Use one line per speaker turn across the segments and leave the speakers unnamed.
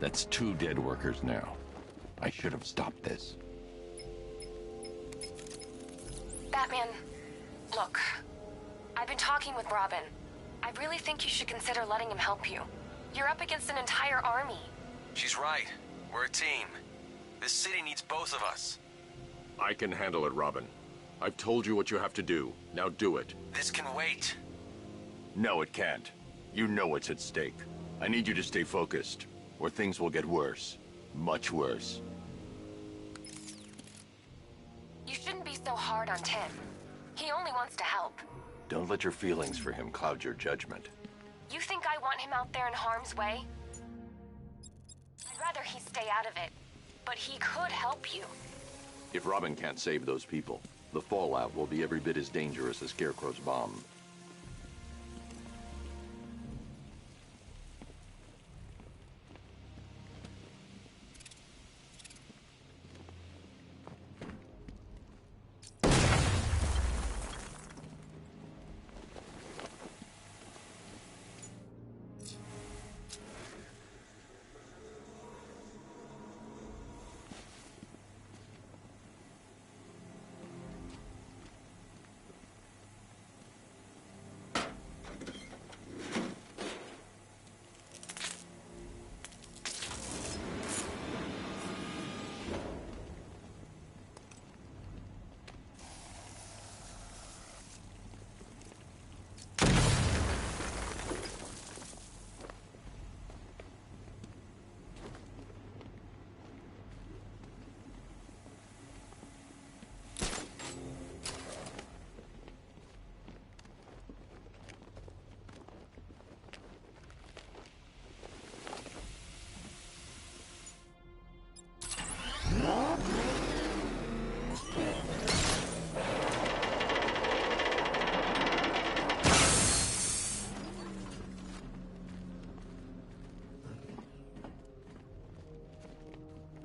That's 2 dead workers now. I should have stopped this.
Batman, look. I've been talking with Robin. I really think you should consider letting him help you. You're up against an entire army.
She's right. We're a team. This city needs both of us.
I can handle it, Robin. I've told you what you have to do. Now do it.
This can wait.
No, it can't. You know what's at stake. I need you to stay focused, or things will get worse. Much worse.
You shouldn't be so hard on Tim. He only wants to help.
Don't let your feelings for him cloud your judgment.
You think I want him out there in harm's way? I'd rather he stay out of it. But he could help you.
If Robin can't save those people, the fallout will be every bit as dangerous as Scarecrow's bomb.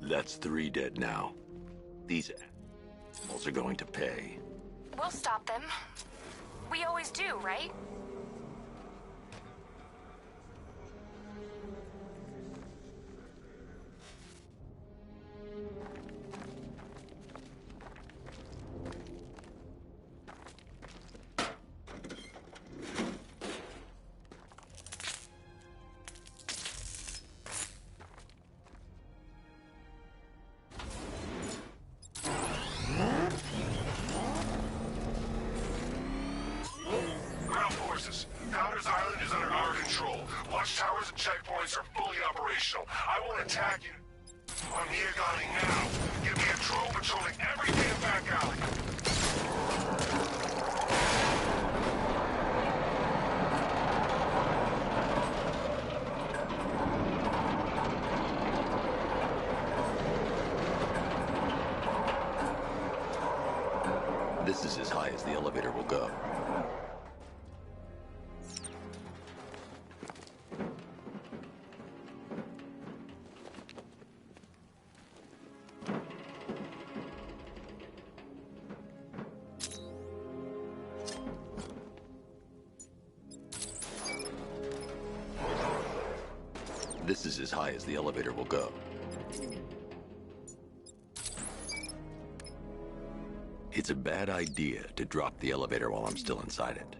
That's 3 dead now. These assholes are going to pay.
We'll stop them. We always do, right?
Powder's Island is under our control. Watchtowers and checkpoints are fully operational. I won't attack you. I'm Neogani now. Give me a drone patrolling every damn back alley.
This is as high as the elevator will go. This is as high as the elevator will go. It's a bad idea to drop the elevator while I'm still inside it.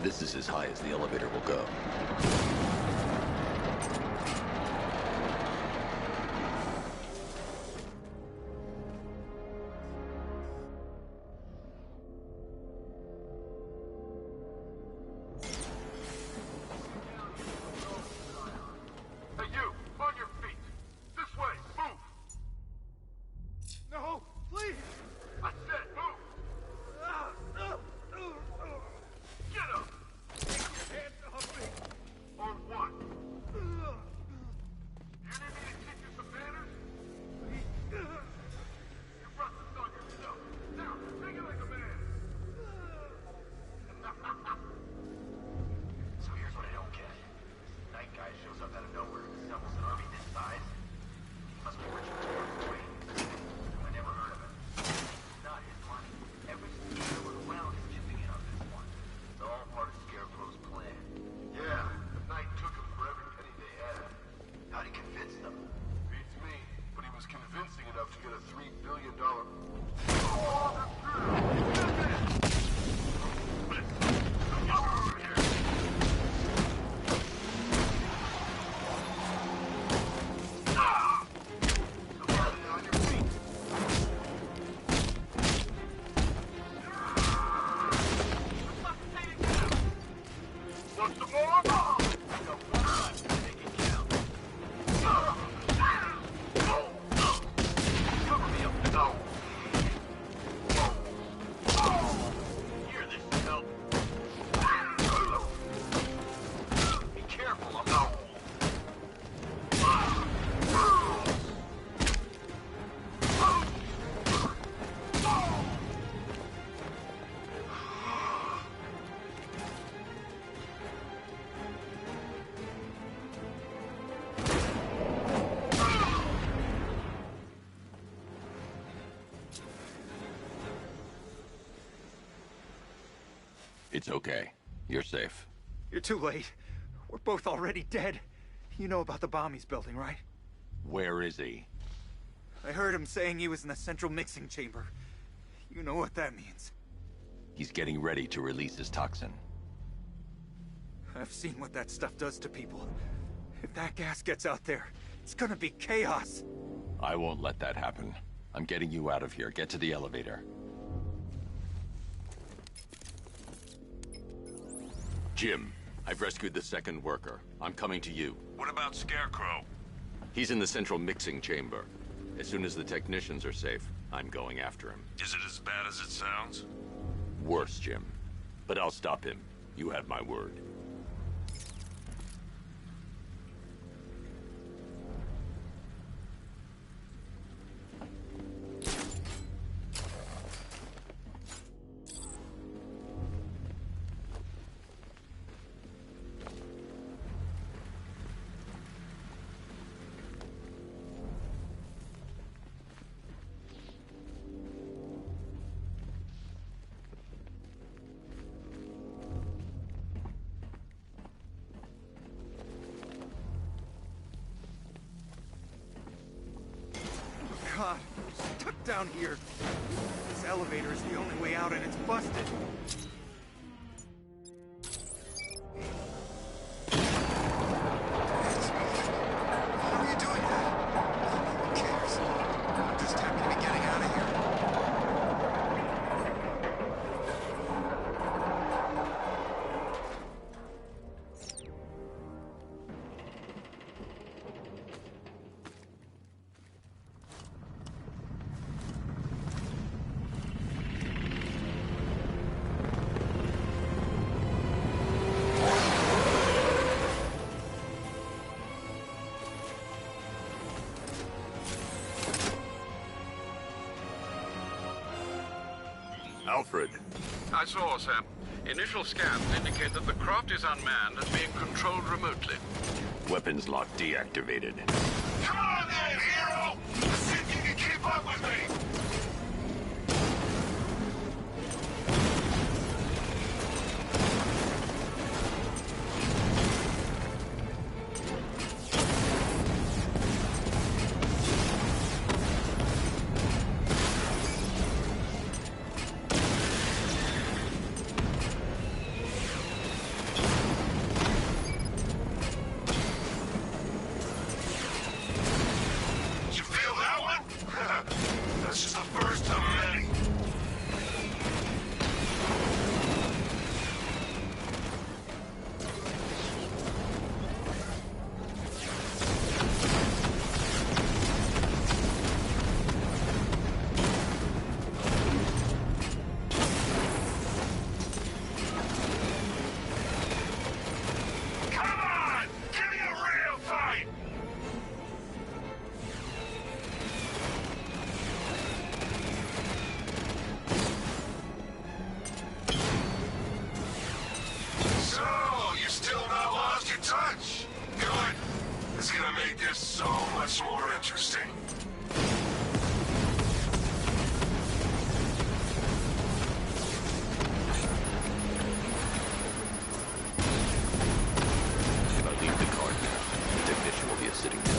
This is as high as the elevator will go.
Hey you, on your feet. This way, move.
No, please!
I said move. Get up.
Take your hands off me!
On what?
It's okay. You're safe.
You're too late. We're both already dead. You know about the bomb he's building, right?
Where is he?
I heard him saying he was in the central mixing chamber. You know what that means.
He's getting ready to release his toxin.
I've seen what that stuff does to people. If that gas gets out there, it's gonna be chaos.
I won't let that happen. I'm getting you out of here. Get to the elevator. Jim, I've rescued the second worker. I'm coming to you.
What about Scarecrow?
He's in the central mixing chamber. As soon as the technicians are safe, I'm going after him.
Is it as bad as it sounds?
Worse, Jim. But I'll stop him. You have my word.
God, we're stuck down here. This elevator is the only way out and it's busted.
How are you doing that? Who cares? I'm just happy to be getting out of here.
Alfred.
I saw, Sam. Initial scans indicate that the craft is unmanned and being controlled remotely.
Weapons lock deactivated.
Come on then, hero! See if you can keep up with me! You feel that one? That's just the first of many. Come on! Give me a real fight! So, you still not lost your touch? Good. It's gonna make this so much more interesting.
If I leave the card now, the technician will be a sitting duck.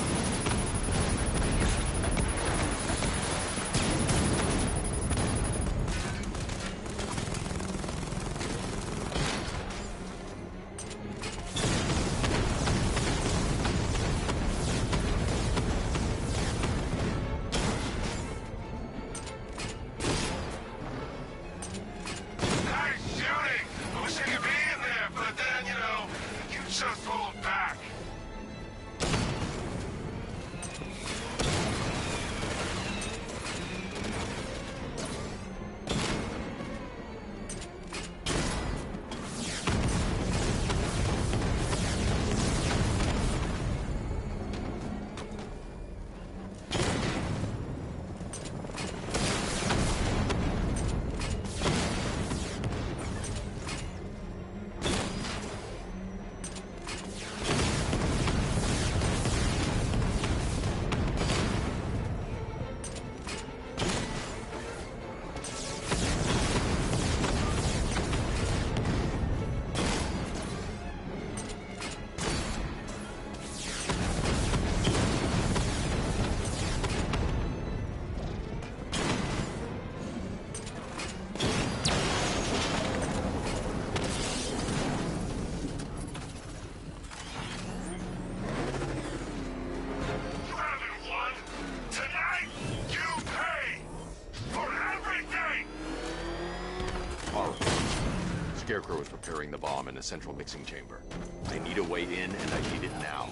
Scarecrow is preparing the bomb in the central mixing chamber. I need a way in, and I need it now.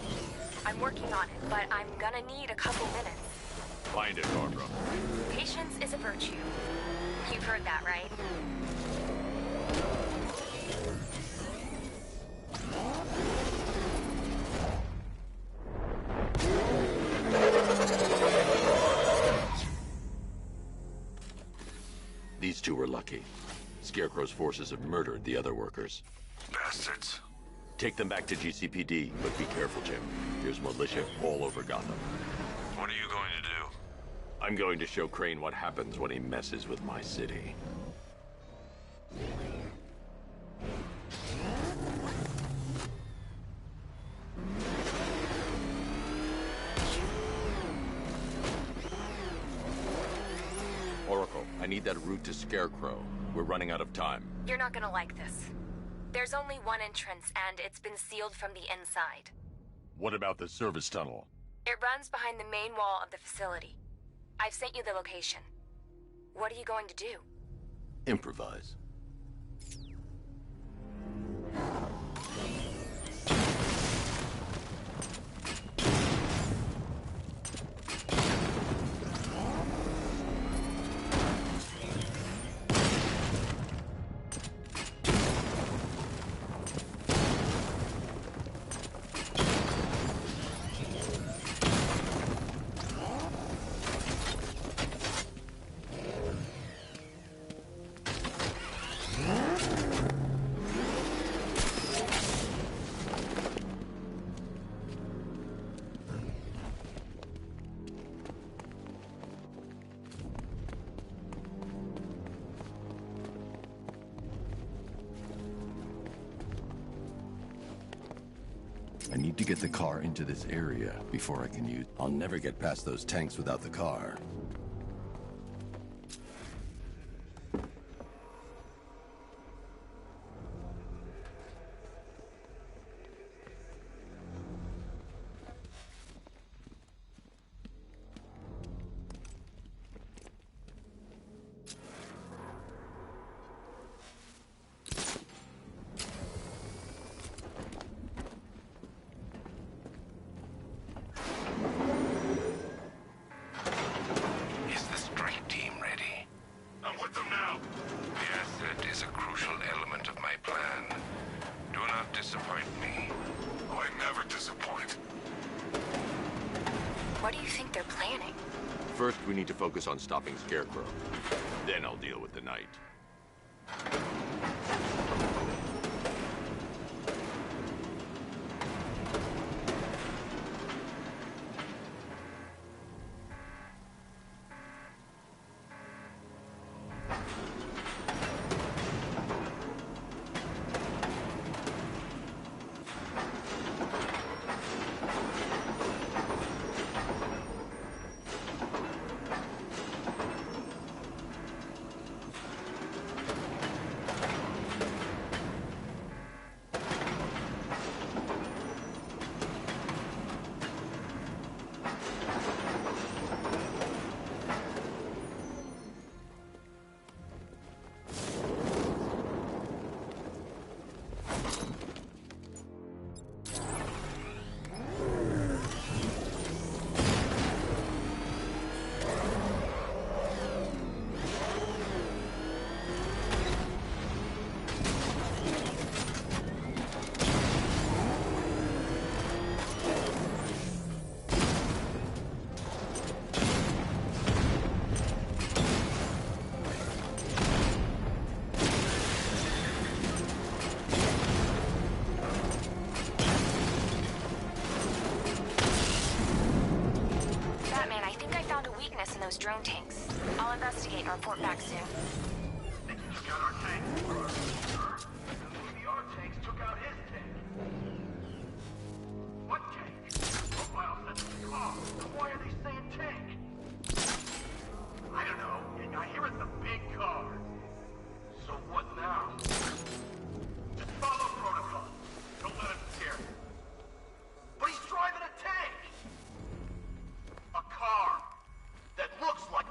I'm working on it, but I'm gonna need a couple minutes.
Find it, Barbara.
Patience is a virtue. You've heard that, right?
These two were lucky. Scarecrow's forces have murdered the other workers.
Bastards.
Take them back to GCPD, but be careful, Jim. There's militia all over Gotham.
What are you going to do?
I'm going to show Crane what happens when he messes with my city. Oracle, I need that route to Scarecrow. We're running out of time.
You're not gonna like this. There's only one entrance, and it's been sealed from the inside.
What about the service tunnel?
It runs behind the main wall of the facility. I've sent you the location. What are you going to do?
Improvise. I need to get the car into this area before I can use... I'll never get past those tanks without the car.
Is the strike team ready? I'm with them now. The asset is a crucial element of my plan. Do not disappoint me. Oh, I never disappoint.
What do you think they're planning?
First, we need to focus on stopping Scarecrow. Then I'll deal with the Knight.
those drone tanks. I'll investigate and report back soon.
Took out our tanks. The our tanks took out his tank. What tank? Profile said the car. Why are they saying tank? I don't know. I hear it's a big car. So what now? Just follow protocol. Don't let him scare you. But he's driving a tank! A car that looks like...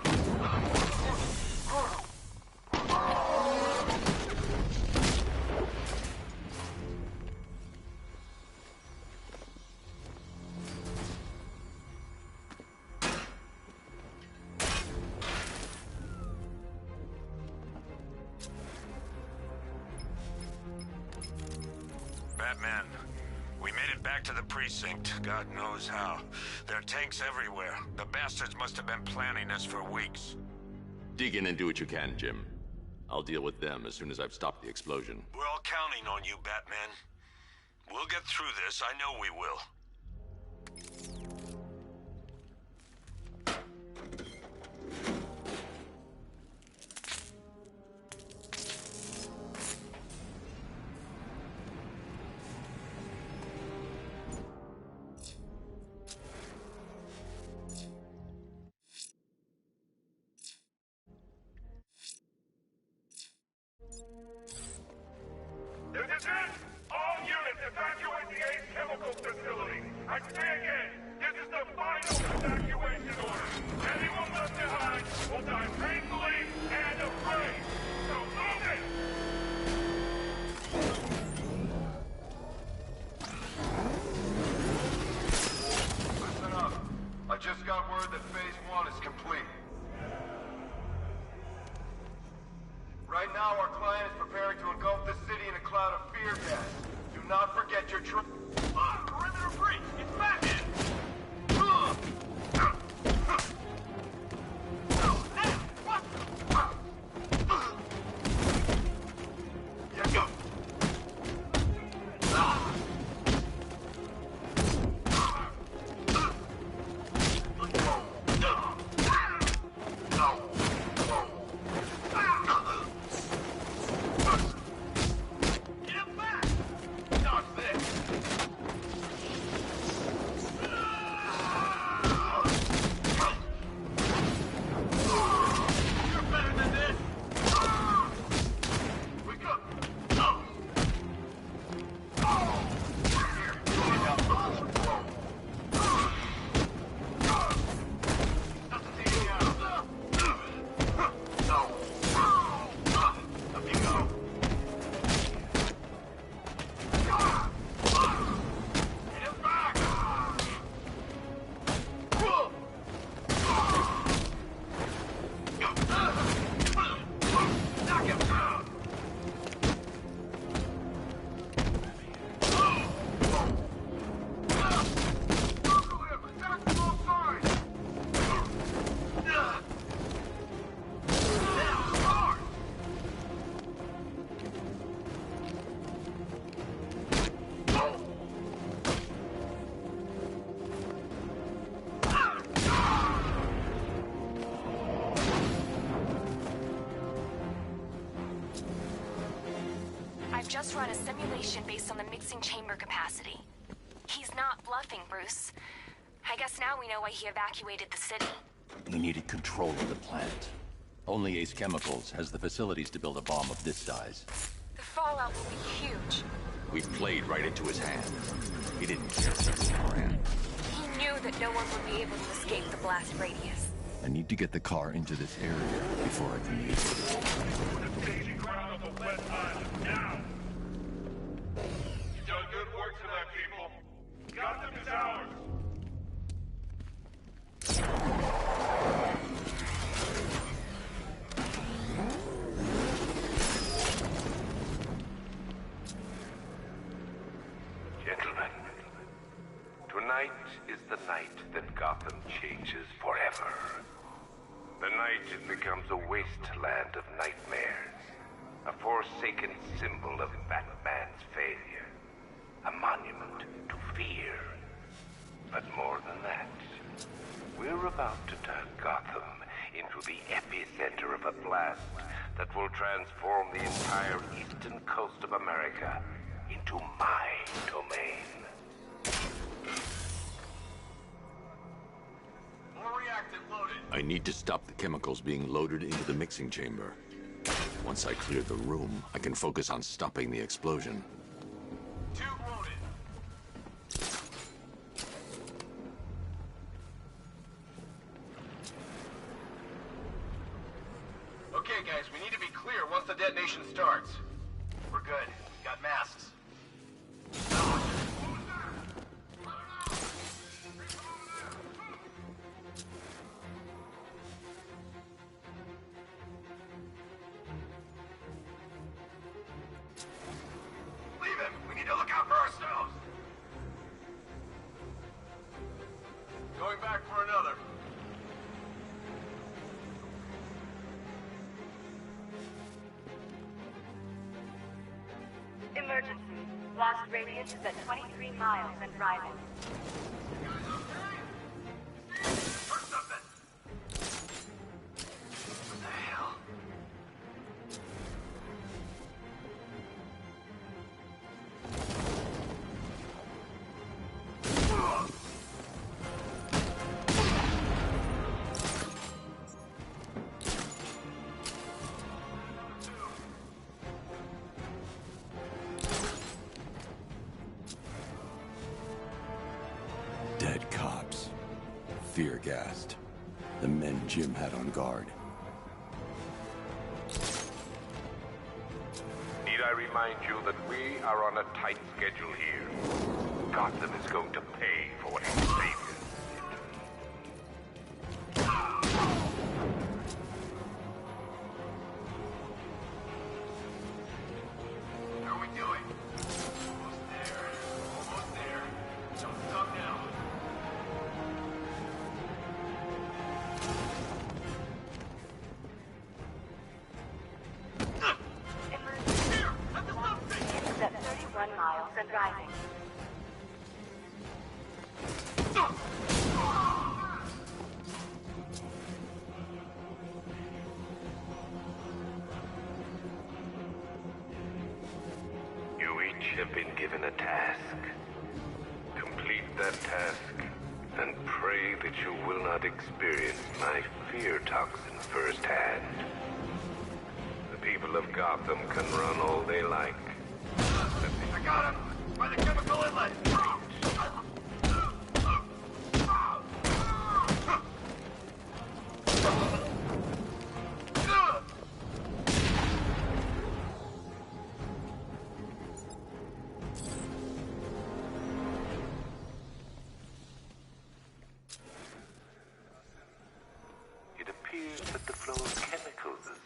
men. We made it back to the precinct, God knows how. There are tanks everywhere. The bastards must have been planning this for weeks.
Dig in and do what you can, Jim. I'll deal with them as soon as I've stopped the explosion.
We're all counting on you, Batman. We'll get through this, I know we will.
This is it! All units evacuate the Ace Chemical Facility! I say again, this is the final evacuation order! Anyone left behind will die painfully and afraid! So move it!
Listen up. I just got word that Phase 1 is complete. Right now, our client is preparing to engulf the city in a cloud of fear gas. Do not forget your
Perimeter breach! It's Batman!
I've just run a simulation based on the mixing chamber capacity. He's not bluffing, Bruce. I guess now we know why he evacuated the city.
He needed control of the plant. Only Ace Chemicals has the facilities to build a bomb of this size.
The fallout will be huge.
We played right into his hands. He didn't care about the brand.
He knew that no one would be able to escape the blast radius.
I need to get the car into this area before I can use it.
The staging ground of the West Island, now! You've done good work tonight, people. Gotham is ours!
Gentlemen, tonight is the night that Gotham changes forever. The night it becomes a wasteland of nightmares, a forsaken symbol of Batman's failure, a monument to fear. But more than that, we're about to turn Gotham into the epicenter of a blast that will transform the entire eastern coast of America into my domain.
More reactant loaded.
I need to stop the chemicals being loaded into the mixing chamber. Once I clear the room, I can focus on stopping the explosion.
Tube loaded. Okay, guys, we need to be clear once the detonation starts. We're good. Got masks. Leave him! We need to look out for our stuff!
Blast radius is at 23 miles and rising.
Dead cops. Fear-gassed. The men Jim had on guard.
Need I remind you that we are on a tight schedule here? Gotham is going to pay for what its saviors
How are we doing? Almost there. Almost there. Don't stop now.
It's at 31 miles and rising.
You each have been given a task. Complete that task, and pray that you will not experience my fear toxin firsthand. The people of Gotham can run all they like.
I got him! By the chemical inlet!
It appears that the flow of chemicals is...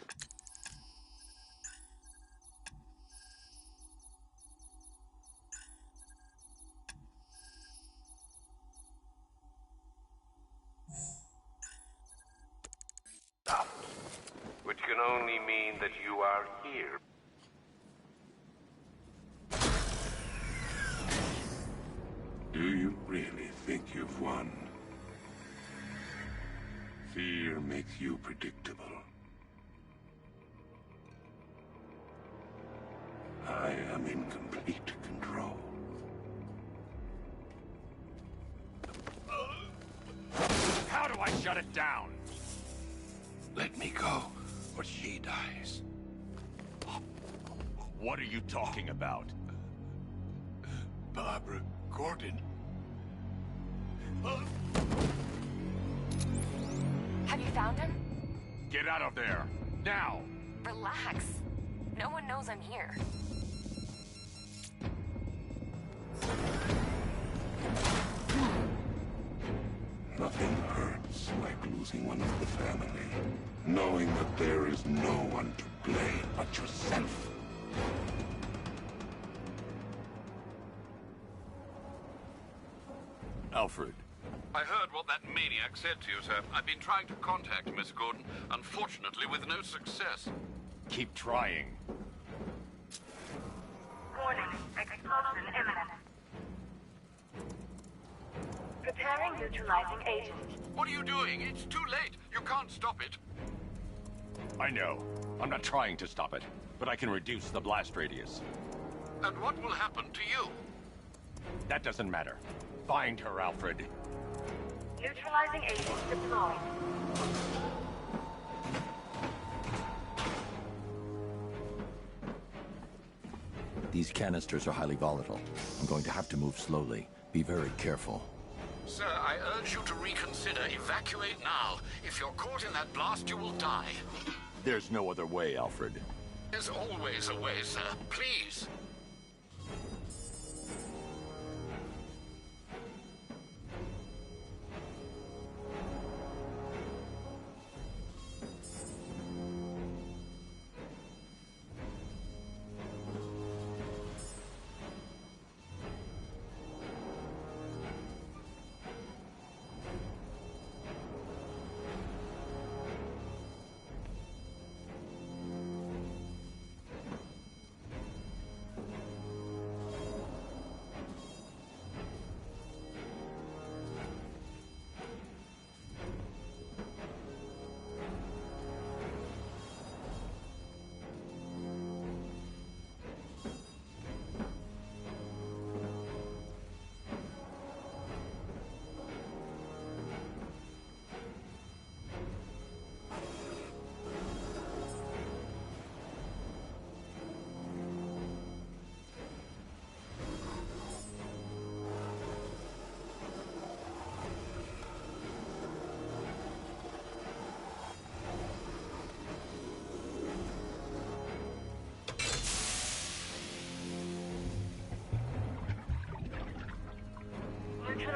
stopped, which can only mean that you are here.
Do you really think you've won? Fear makes you predictable. I am in complete control.
How do I shut it down?
Let me go, or she dies.
What are you talking about?
Barbara Gordon.
Have you found him?
Get out of there! Now!
Relax. No one knows I'm here.
Nothing hurts like losing one of the family. Knowing that there is no one to blame but yourself.
Alfred.
I heard what that maniac said to you, sir. I've been trying to contact Miss Gordon, unfortunately with no success.
Keep trying.
Warning, explosion imminent. Preparing neutralizing agent.
What are you doing? It's too late. You can't stop it.
I know. I'm not trying to stop it, but I can reduce the blast radius.
And what will happen to you?
That doesn't matter. Find her, Alfred.
Neutralizing agent deployed.
These canisters are highly volatile. I'm going to have to move slowly. Be very careful.
Sir, I urge you to reconsider. Evacuate now. If you're caught in that blast, you will die.
There's no other way, Alfred.
There's always a way, sir. Please.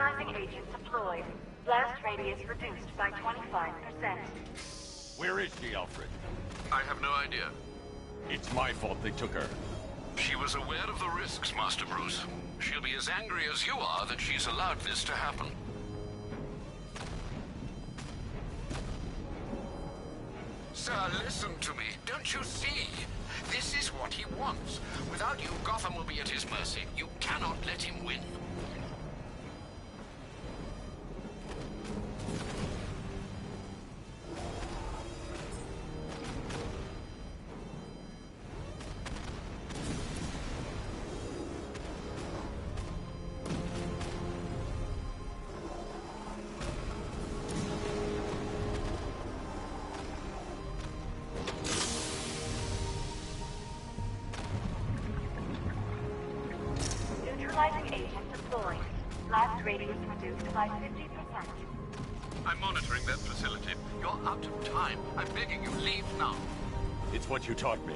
Neutralizing agent deployed. Blast radius reduced by 25%.
Where is she, Alfred?
I have no idea.
It's my fault they took her.
She was aware of the risks, Master Bruce. She'll be as angry as you are that she's allowed this to happen. Sir, listen to me. Don't you see? This is what he wants. Without you, Gotham will be at his mercy. You cannot let him win.
Neutralizing agent deployed. Blast radius reduced by 50%.
I'm monitoring that facility. You're out of time. I'm begging you, leave now.
It's what you taught me.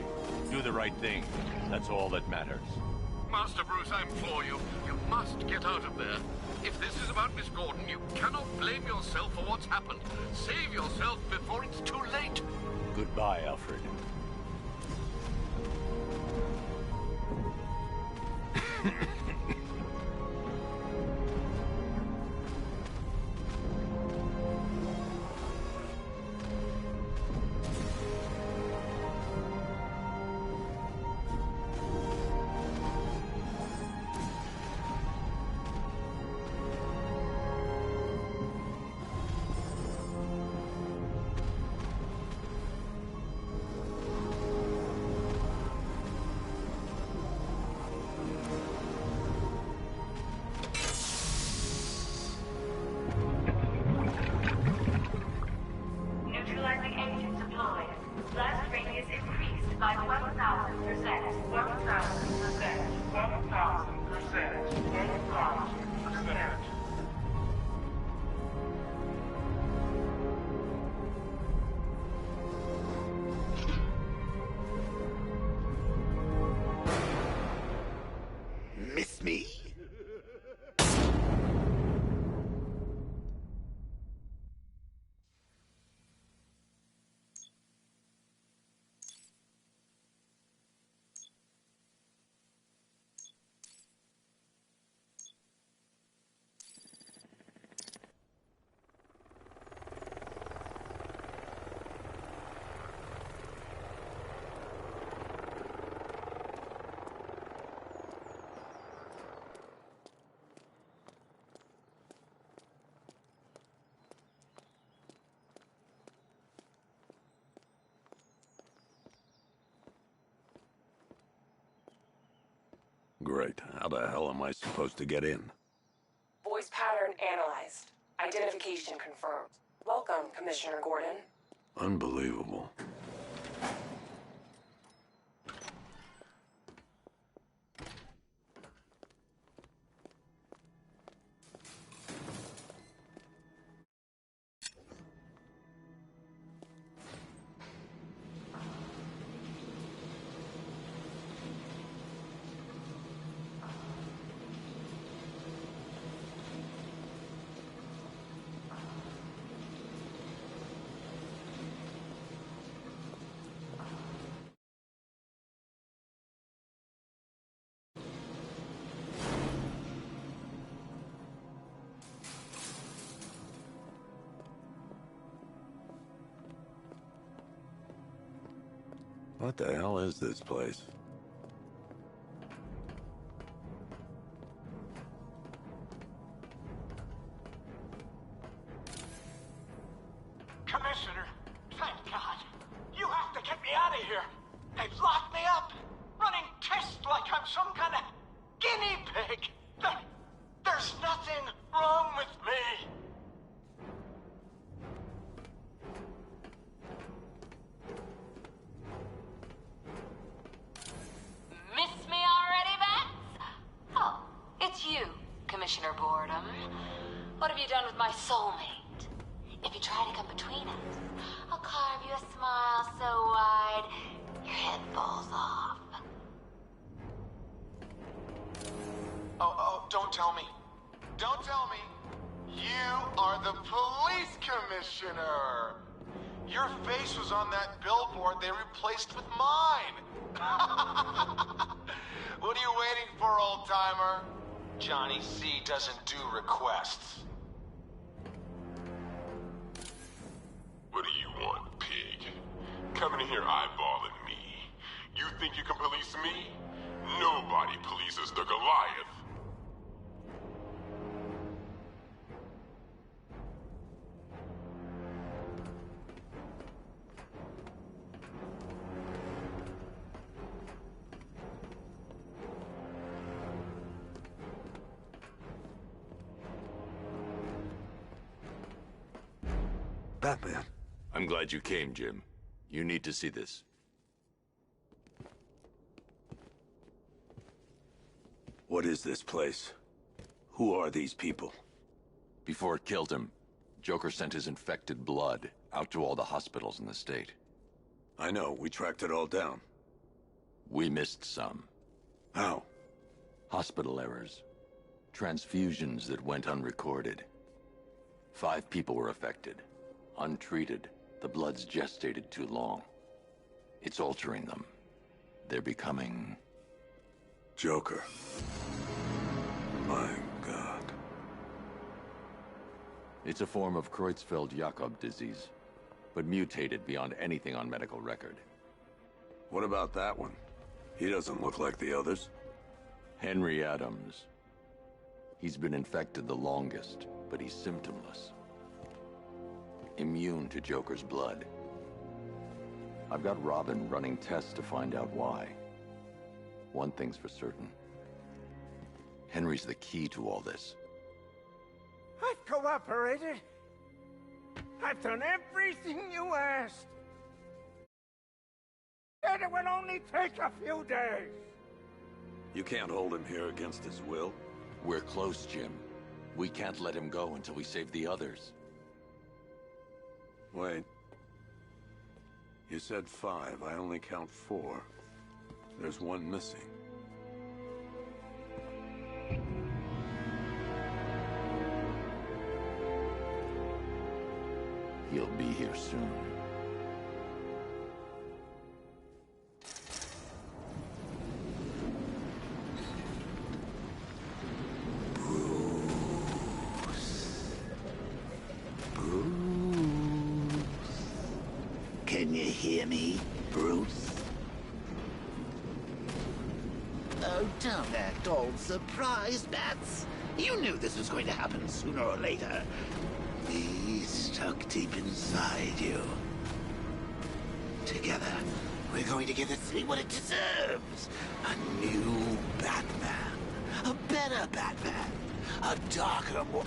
Do the right thing. That's all that matters.
Master Bruce, I implore you. You must get out of there. If this is about Miss Gordon, you cannot blame yourself for what's happened. Save yourself before it's too late.
Goodbye, Alfred.
Neutralizing agent deployed. Blast radius increased by 1,000%. 1,000%. 1,000%. 1,000%.
Miss me?
Great. How the hell am I supposed to get in?
Voice pattern analyzed. Identification confirmed. Welcome, Commissioner Gordon.
Unbelievable. What the hell is this place?
Commissioner, thank God. You have to get me out of here. They've locked me up, running tests like I'm some kind of guinea pig. There's nothing wrong with me.
Miss me already, Bats? Oh, it's you, Commissioner Boredom. What have you done with my soulmate? If you try to come between us, I'll carve you a smile so wide, your head falls off.
Oh, don't tell me. Don't tell me.
are the police commissioner. Your face was on that billboard they replaced with mine. What are you waiting for, old-timer? Johnny C doesn't do requests.
What do you want, pig? Coming in here eyeballing me. You think you can police me? Nobody polices the Goliath.
Batman.
I'm glad you came, Jim. You need to see this.
What is this place? Who are these people?
Before it killed him, Joker sent his infected blood out to all the hospitals in the state.
I know, we tracked it all down.
We missed some.
How?
Hospital errors. Transfusions that went unrecorded. 5 people were affected. Untreated, the blood's gestated too long. It's altering them. They're becoming...
Joker. My God.
It's a form of Creutzfeldt-Jakob disease, but mutated beyond anything on medical record.
What about that one? He doesn't look like the others.
Henry Adams. He's been infected the longest, but he's symptomless. Immune to Joker's blood. I've got Robin running tests to find out why. One thing's for certain. Henry's the key to all this.
I've cooperated. I've done everything you asked. And it will only take a few days.
You can't hold him here against his will.
We're close, Jim. We can't let him go until we save the others.
Wait. You said 5. I only count 4. There's one missing.
He'll be here soon.
Can you hear me, Bruce? Oh, don't act all surprised, Bats. You knew this was going to happen sooner or later. He's stuck deep inside you. Together, we're going to give the city what it deserves. A new Batman. A better Batman. A darker, more...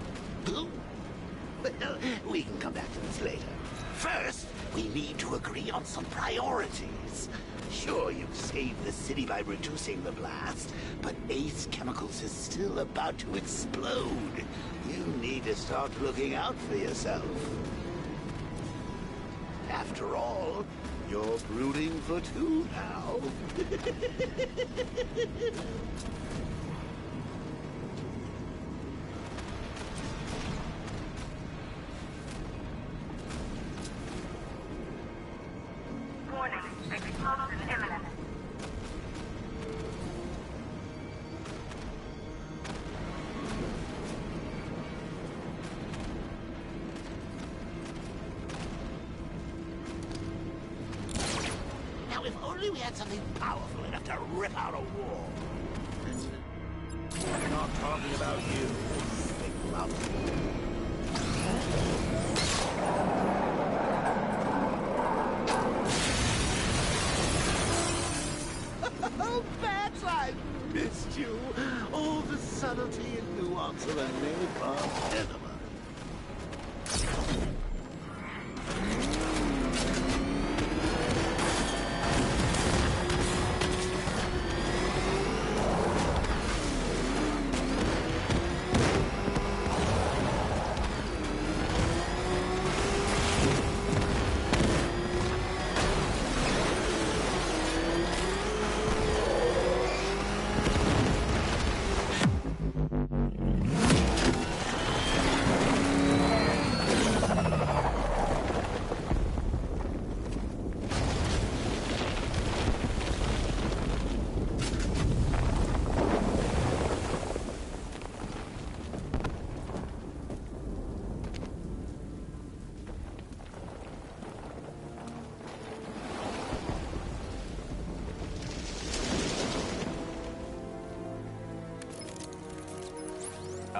Well, we can come back to this later. First, we need to agree on some priorities. Sure, you've saved the city by reducing the blast, but Ace Chemicals is still about to explode. You need to start looking out for yourself. After all, you're brooding for 2 now.
Warning, explosion imminent.
Now, if only we had something powerful enough to rip out a wall. I'm not talking about you, big lump. Oh, Bats, I missed you. All the subtlety and nuance of a napalm enema.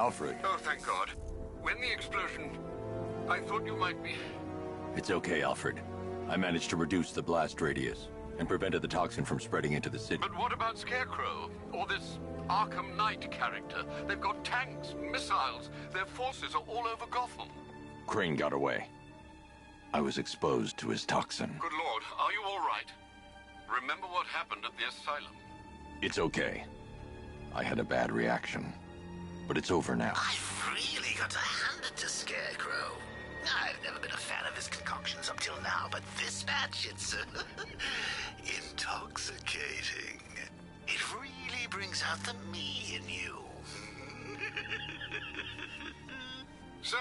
Alfred.
Oh, thank God. When the explosion... I thought you might be...
It's okay, Alfred. I managed to reduce the blast radius and prevented the toxin from spreading into the city.
But what about Scarecrow? Or this Arkham Knight character? They've got tanks, missiles. Their forces are all over Gotham.
Crane got away. I was exposed to his toxin.
Good Lord, are you all right? Remember what happened at the asylum?
It's okay. I had a bad reaction. But it's over now.
I've really got to hand it to Scarecrow. I've never been a fan of his concoctions up till now, but this match, it's intoxicating. It really brings out the me in you.
Sir,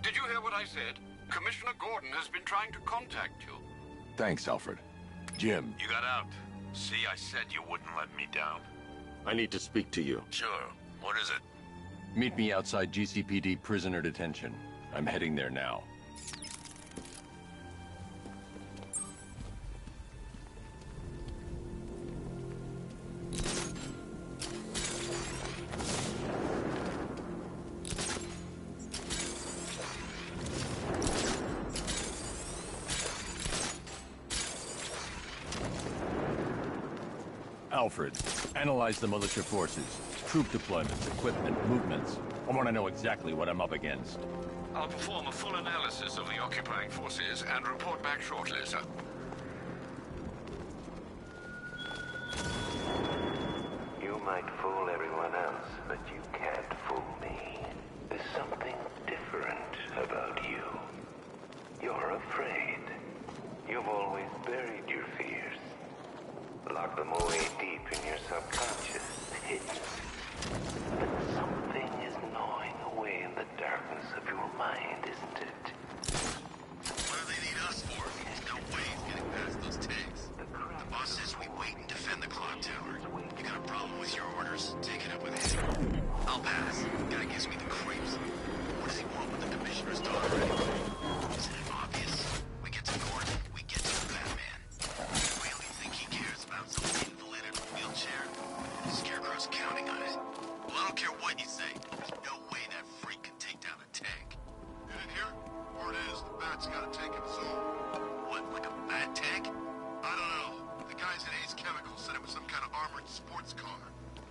did you hear what I said? Commissioner Gordon has been trying to contact you.
Thanks, Alfred. Jim.
You got out. See, I said you wouldn't let me down.
I need to speak to you.
Sure. What is it?
Meet me outside GCPD prisoner detention. I'm heading there now. Alfred, analyze the militia forces, troop deployments, equipment, movements. I want to know exactly what I'm up against.
I'll perform a full analysis of the occupying forces and report back shortly, sir.
You might fool everyone else, but you can't fool me. There's something different about you. You're afraid. You've always buried your fears. Lock them away deep in your subconscious, hidden. But something is gnawing away in the darkness of your mind, isn't it?
What do they need us for? There's no way he's getting past those tanks. The boss says we wait and defend the clock tower. You got a problem with your orders? Take it up with him. I'll pass. Guy gives me the creeps. What does he want with the commissioner's daughter anyway? Isn't it obvious? We get to Gordon, we get to Batman. Really think he cares about some invalid in a wheelchair? Scarecrow's counting on it. Well, I don't care what you say. There's no way that freak can take down a tank. You didn't hear? Word is, the Bat's got a tank of his own. What, like a Bat tank? I don't know. The guys at Ace Chemical said it was some kind of armored sports car.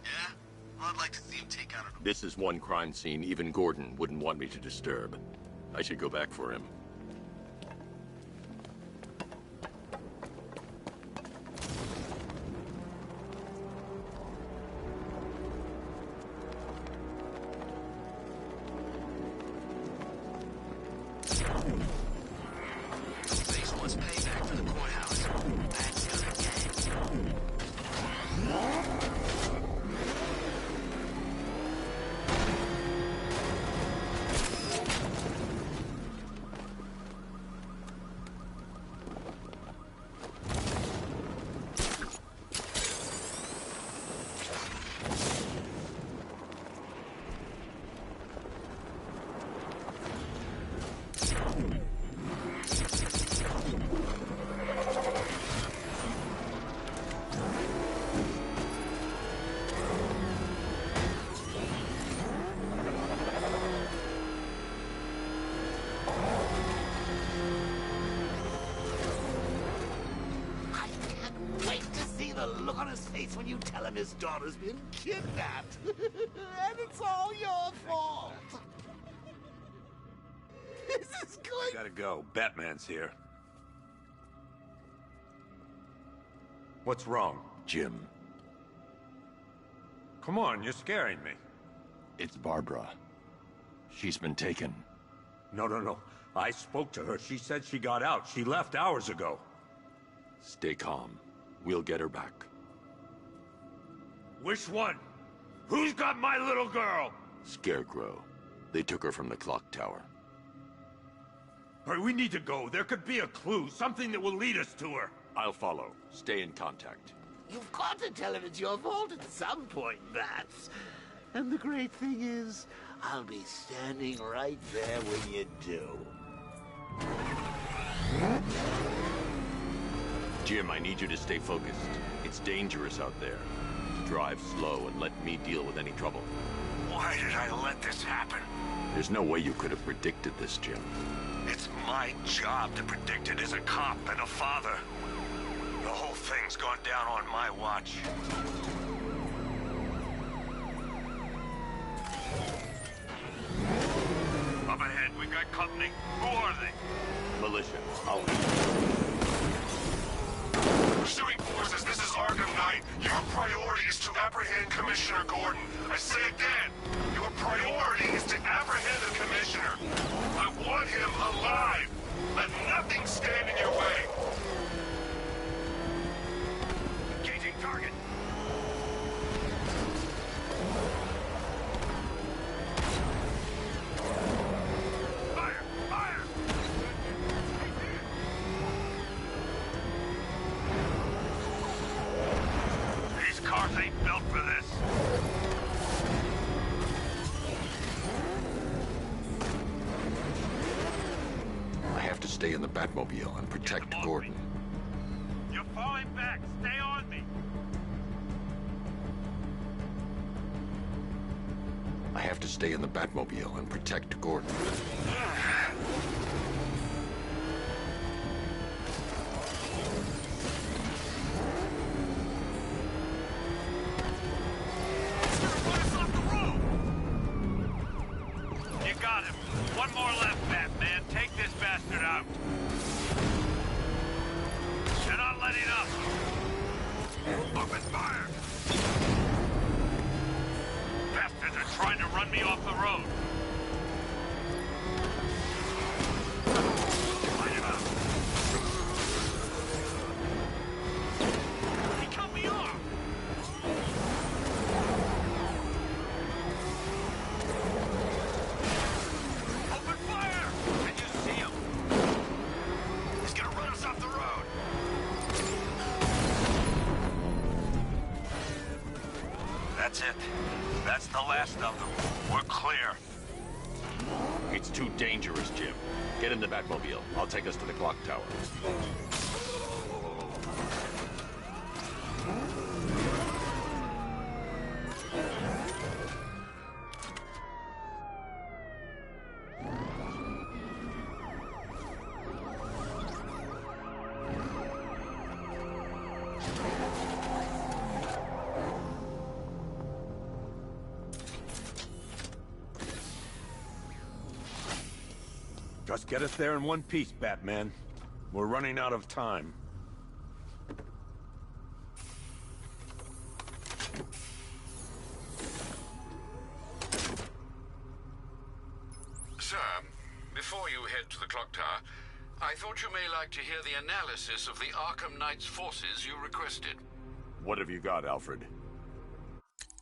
Yeah? Well, I'd like to see him take out a...
This is one crime scene even Gordon wouldn't want me to disturb. I should go back for him.
Face wants payback for the courthouse. Bat's got a gang. Look on his face when you tell him his daughter's been kidnapped. And it's all your fault. This is going...
Gotta go. Batman's here. What's wrong?
Jim.
Come on, you're scaring me.
It's Barbara. She's been taken.
No. I spoke to her. She said she got out. She left hours ago.
Stay calm. We'll get her back.
Which one? Who's got my little girl?
Scarecrow. They took her from the clock tower.
All right, we need to go. There could be a clue, something that will lead us to her.
I'll follow. Stay in contact.
You've got to tell him it's your fault at some point, Bats. And the great thing is, I'll be standing right there when you do.
Jim, I need you to stay focused. It's dangerous out there. Drive slow and let me deal with any trouble.
Why did I let this happen?
There's no way you could have predicted this, Jim.
It's my job to predict it as a cop and a father. The whole thing's gone down on my watch. Up ahead, we got company. Who are they?
Militia. I'll...
Pursuing forces, this is Arkham Knight. Your priority is to apprehend Commissioner Gordon. I say again, your priority is to apprehend the Commissioner. I want him alive. Let nothing stand in your way.
Engaging target. Fire! Fire! These cars ain't built for this.
I have to stay in the Batmobile and protect Gordon.
You're falling back. Stay on me.
I have to stay in the Batmobile and protect Gordon.
You got him. One more left, Batman. Take this bastard out. You're not letting up. Open fire! Bastards are trying to run me off the road. Light him up. He cut me off. Open fire! Can you see him? He's gonna run us off the road. That's it. That's the last of them. We're clear.
It's too dangerous, Jim. Get in the Batmobile. I'll take us to the clock tower.
Just get us there in one piece, Batman. We're running out of time.
Sir, before you head to the clock tower, I thought you may like to hear the analysis of the Arkham Knight's forces you requested.
What have you got, Alfred?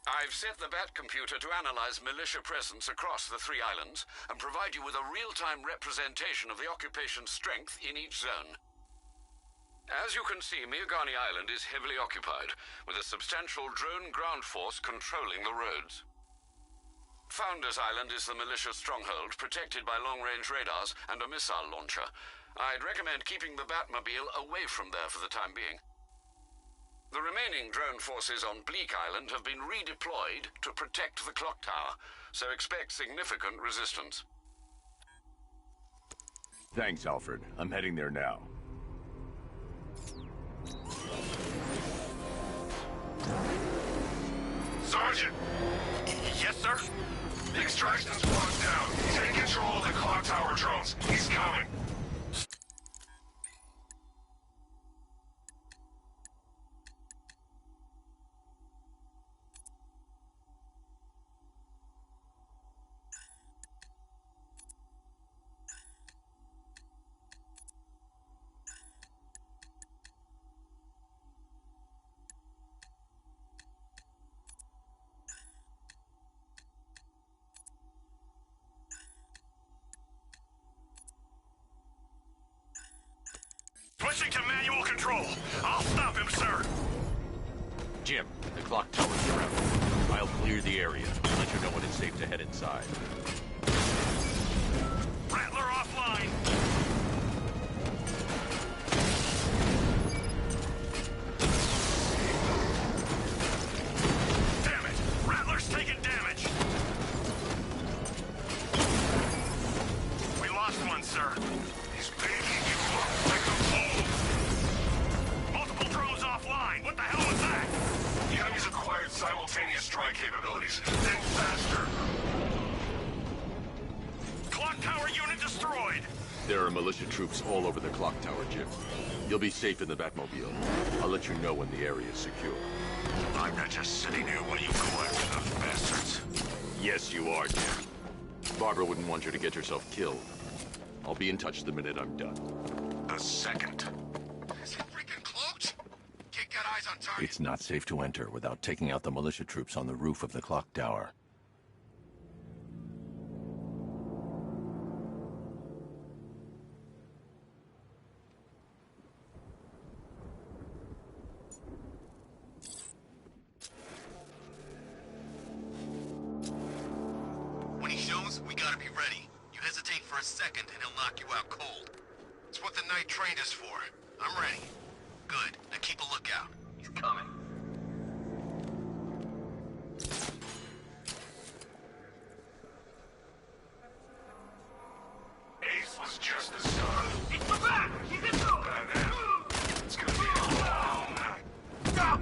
I've set the Bat computer to analyze militia presence across the 3 islands and provide you with a real-time representation of the occupation's strength in each zone. As you can see, Miagani Island is heavily occupied, with a substantial drone ground force controlling the roads. Founders Island is the militia stronghold, protected by long-range radars and a missile launcher. I'd recommend keeping the Batmobile away from there for the time being. The remaining drone forces on Bleak Island have been redeployed to protect the clock tower, so expect significant resistance.
Thanks, Alfred. I'm heading there now.
Sergeant!
Yes, sir?
The extraction squad's down. Take control of the clock tower drones. He's coming.
Switching to manual control. I'll stop him, sir.
Jim, the clock tower's surrounded. I'll clear the area. Let you know when it's safe to head inside.
Rattler offline. Damn it! Rattler's taking damage. one, sir.
He's baking you up like a fool.
Multiple drones offline. What the hell was that?
The enemy's acquired simultaneous strike capabilities. Think faster.
Clock tower unit destroyed.
There are militia troops all over the clock tower, Jim. You'll be safe in the Batmobile. I'll let you know when the area is secure.
I'm not just sitting here while you go after those bastards.
Yes, you are, Jim. Barbara wouldn't want you to get yourself killed. I'll be in touch the minute I'm done.
The second.
Is he freaking cloaked? Can't get eyes on target.
It's not safe to enter without taking out the militia troops on the roof of the clock tower.
When he shows, we gotta be ready. You hesitate for a second and he'll knock you out cold. It's what the Knight trained us for. I'm ready. Good. Now keep a lookout. He's coming.
Ace was just the start.
It's the back! He's in through!
Batman, it's gonna be a long night.
Stop!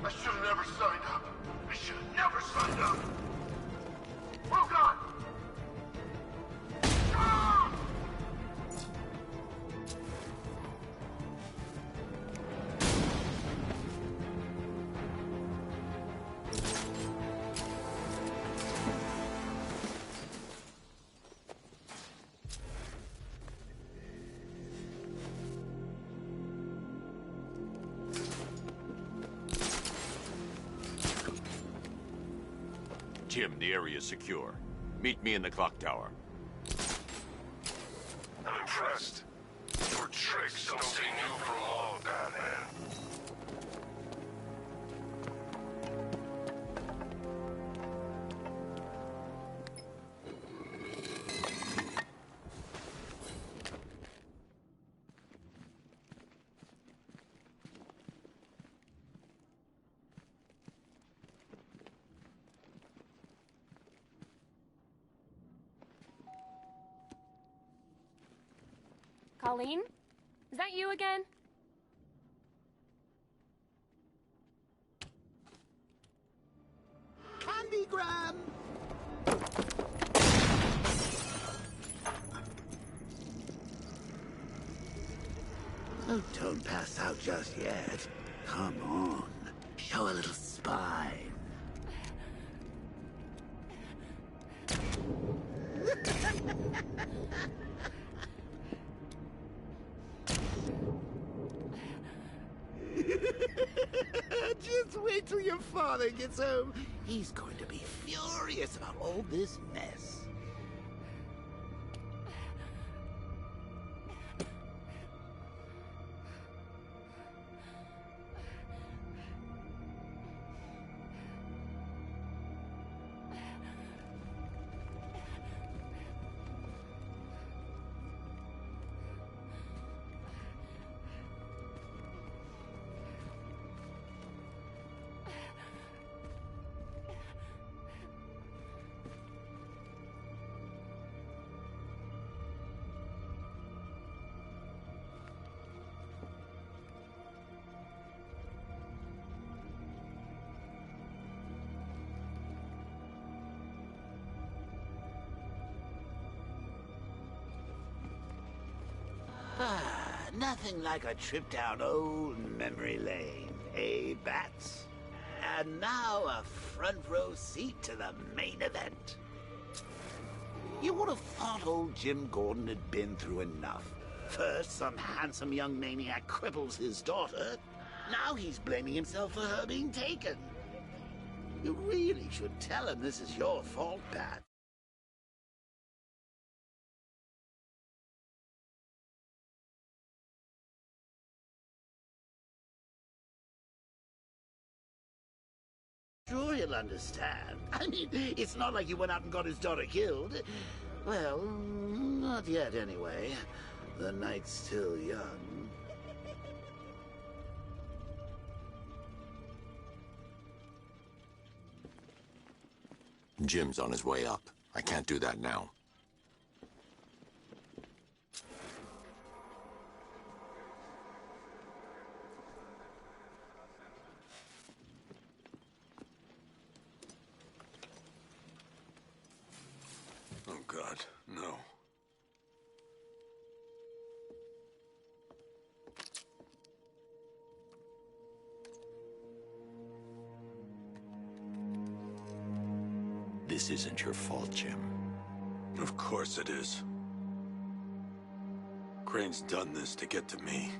I should have never signed up. I should have never signed up. Oh, God! Ah!
Jim, the area is secure. Meet me in the clock tower.
I'm impressed. Your tricks don't stay new for long, Batman.
Colleen? Is that you again?
Candygram! Oh, don't pass out just yet. Come on. Show a little spine. Just wait till your father gets home. He's going to be furious about all this mess. Nothing like a trip down old memory lane, eh, Bats? And now a front row seat to the main event. You would have thought old Jim Gordon had been through enough. First, some handsome young maniac cripples his daughter. Now he's blaming himself for her being taken. You really should tell him this is your fault, Pat. Sure, you'll understand. I mean, it's not like you went out and got his daughter killed. Well, not yet, anyway. The night's still young.
Jim's on his way up. I can't do that now.
Oh, God, no.
This isn't your fault, Jim.
Of course it is. Crane's done this to get to me.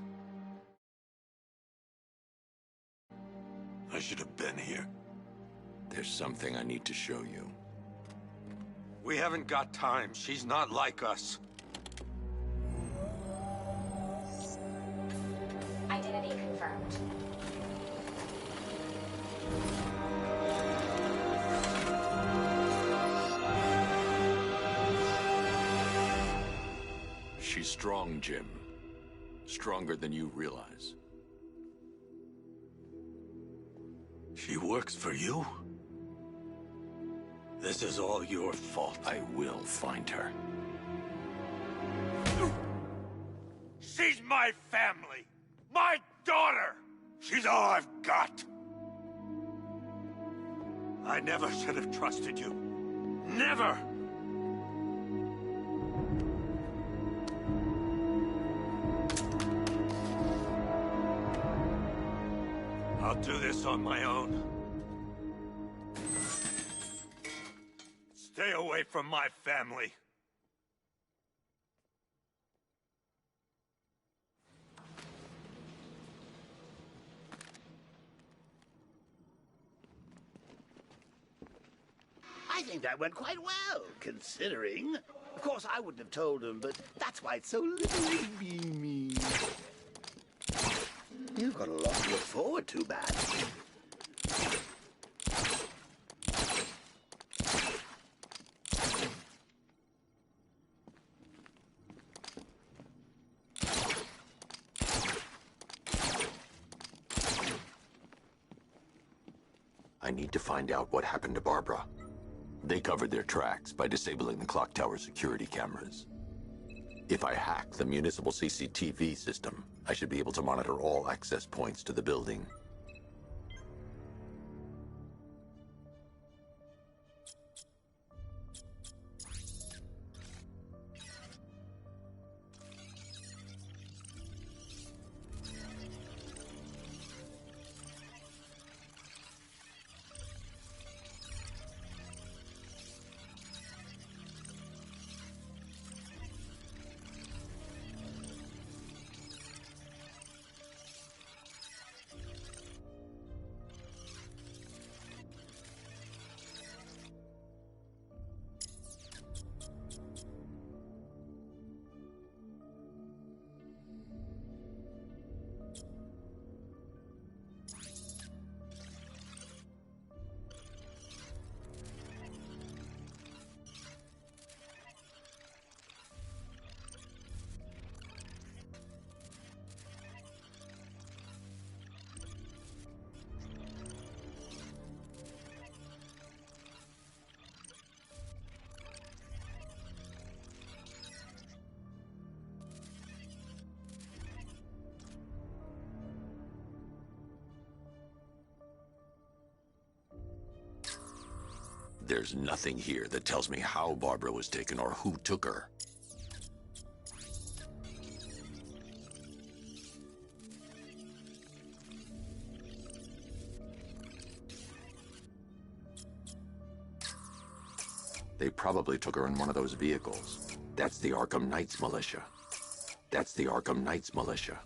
I should have been here.
There's something I need to show you.
We haven't got time. She's not like us.
Identity confirmed.
She's strong, Jim. Stronger than you realize.
She works for you? This is all your fault.
I will find her.
She's my family! My daughter! She's all I've got! I never should have trusted you. Never! I'll do this on my own. Stay away from my family.
I think that went quite well, considering. Of course, I wouldn't have told him, but that's why it's so little beamy. You've got a lot to look forward to, Bat.
I need to find out what happened to Barbara. They covered their tracks by disabling the clock tower security cameras. If I hack the municipal CCTV system, I should be able to monitor all access points to the building. There's nothing here that tells me how Barbara was taken or who took her. They probably took her in one of those vehicles. That's the Arkham Knights militia. That's the Arkham Knights militia.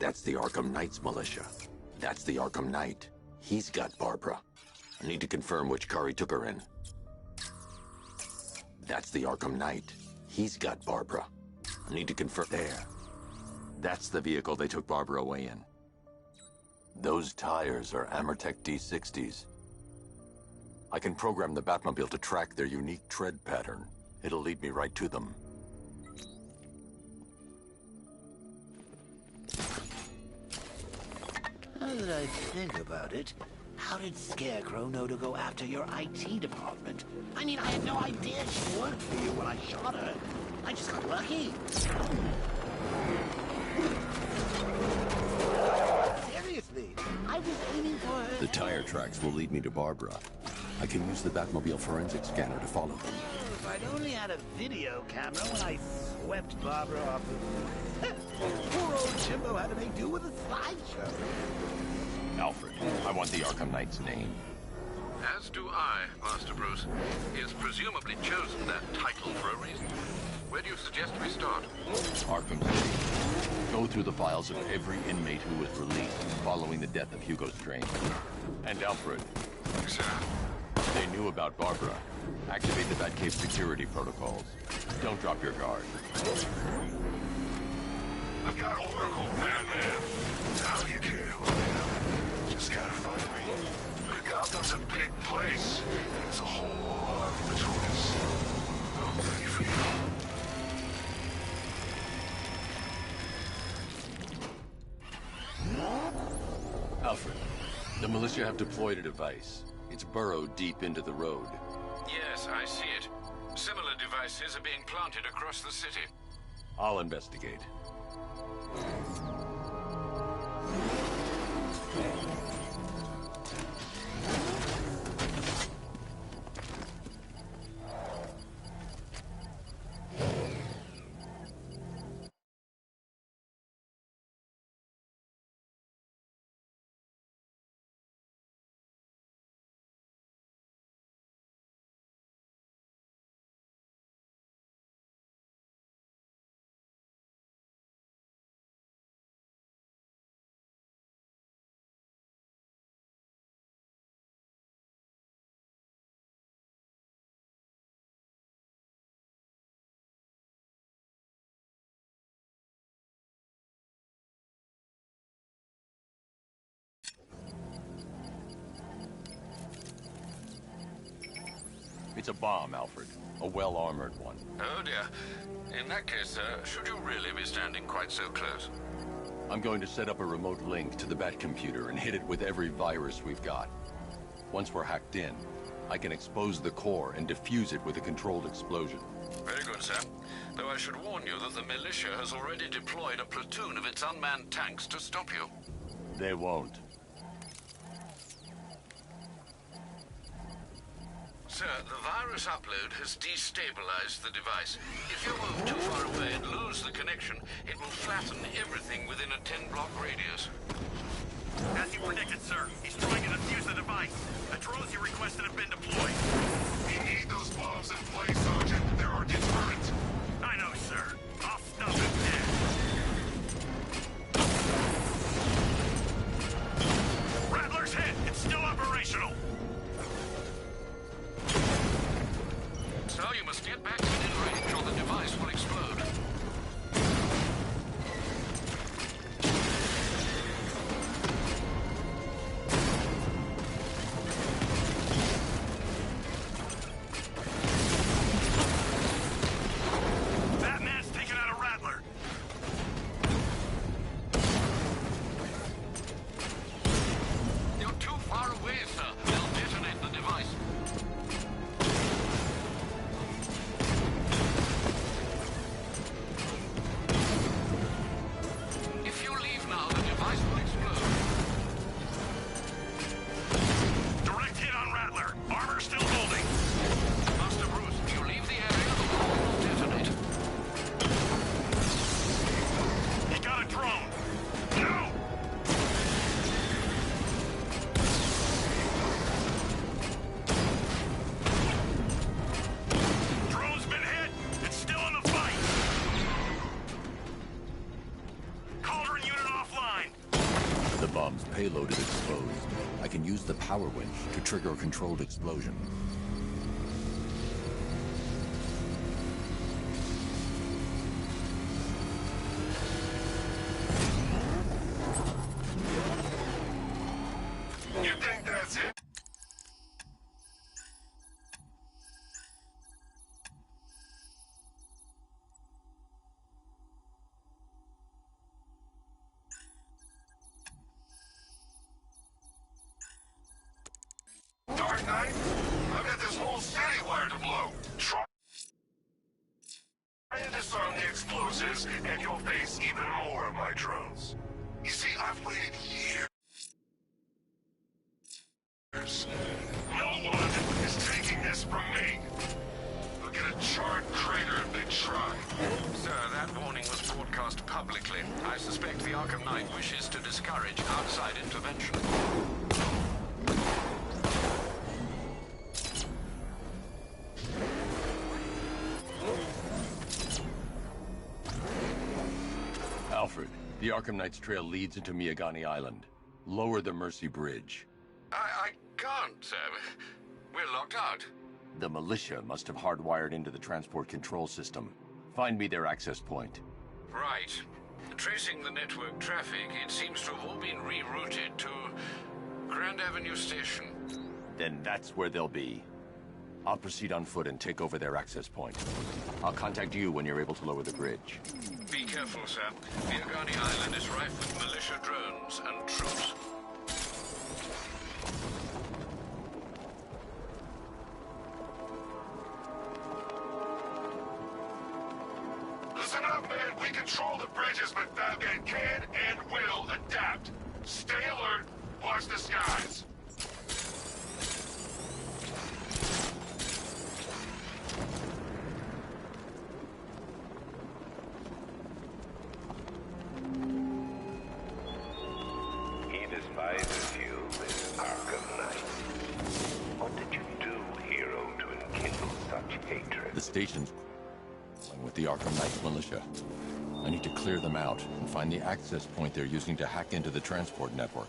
That's the Arkham Knight's militia. That's the Arkham Knight. He's got Barbara. I need to confirm which car he took her in. That's the Arkham Knight. He's got Barbara. I need to confirm there. That's the vehicle they took Barbara away in. Those tires are Amertech D60s. I can program the Batmobile to track their unique tread pattern. It'll lead me right to them.
Now that I think about it, how did Scarecrow know to go after your IT department? I mean, I had no idea she worked for you when I shot her. I just got lucky. Seriously, I was aiming for her.
The tire tracks will lead me to Barbara. I can use the Batmobile forensic scanner to follow them.
Oh, if I'd only had a video camera when I swept Barbara off the... Poor old Jimbo had to make do with a slideshow.
Alfred, I want the Arkham Knight's name.
As do I, Master Bruce. He has presumably chosen that title for a reason. Where do you suggest we start?
Arkham City. Go through the files of every inmate who was released following the death of Hugo Strange. And Alfred.
Sir?
They knew about Barbara. Activate the Batcave security protocols. Don't drop your guard.
I've got Oracle, Batman. How do you care who I am? Just gotta find me. But Gotham's a big place. There's a whole lot between us. I'm ready for you.
Alfred, the militia have deployed a device. It's burrowed deep into the road.
Yes, I see it. Similar devices are being planted across the city.
I'll investigate. It's a bomb, Alfred. A well-armored one.
Oh dear. In that case, should you really be standing quite so close?
I'm going to set up a remote link to the Batcomputer and hit it with every virus we've got. Once we're hacked in, I can expose the core and defuse it with a controlled explosion.
Very good, sir. Though I should warn you that the militia has already deployed a platoon of its unmanned tanks to stop you.
They won't.
Sir, the virus upload has destabilized the device. If you move too far away and lose the connection, it will flatten everything within a 10-block radius.
As you predicted, sir, he's trying to defuse the device. The drones you requested have been deployed.
We need those bombs in place, Sergeant. They're our deterrent.
I know, sir. I'll stop it now. Rattler's hit. It's still operational.
So you must get back within range or the device will explode.
Batman's taken out a Rattler.
You're too far away, sir. They'll detonate the device. If you leave now, the device will explode.
Direct hit on Rattler. Armor still holding.
Master Bruce, if you leave the area, the bomb will detonate.
He got a drone. No!
closed. I can use the power winch to trigger a controlled explosion.
You think that's it? Dark Knight? I've got this whole city wired to blow. Try and disarm the explosives, and you'll face even more of my drones. You see, I've waited years. No one is taking this from me. They'll get a charred crater if they try.
Sir, that warning was broadcast publicly. I suspect the Arkham Knight wishes to discourage outside intervention.
Alfred, the Arkham Knight's trail leads into Miagani Island. Lower the Mercy Bridge.
I can't, sir. We're locked out.
The militia must have hardwired into the transport control system. Find me their access point.
Right. Tracing the network traffic, it seems to have all been rerouted to Grand Avenue Station.
Then that's where they'll be. I'll proceed on foot and take over their access point. I'll contact you when you're able to lower the bridge.
Be careful, sir. Miagani Island is rife with militia drones and troops.
Listen up, man. We control the bridges, but Batman can and will adapt. Stay alert. Watch the skies.
He despises you, this Arkham Knight. What did you do, hero, to enkindle such hatred?
The station's with the Arkham Knight's militia. I need to clear them out and find the access point they're using to hack into the transport network.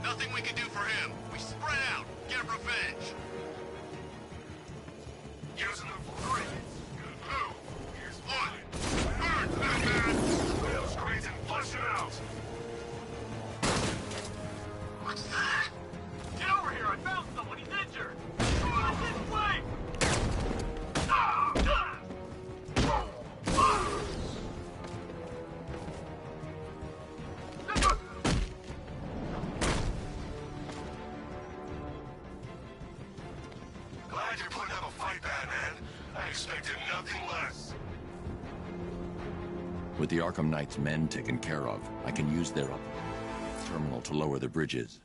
Nothing we can do for him. We spread out, get revenge.
Using them for free. Blue, here's one. Burn, Batman! Spray those crates and flush them out. What's that?
Get over here! I found someone! He's injured! Come on, this way!
Glad you're putting up a fight, Batman. I expected nothing less.
With the Arkham Knight's men taken care of, I can use their terminal to lower the bridges.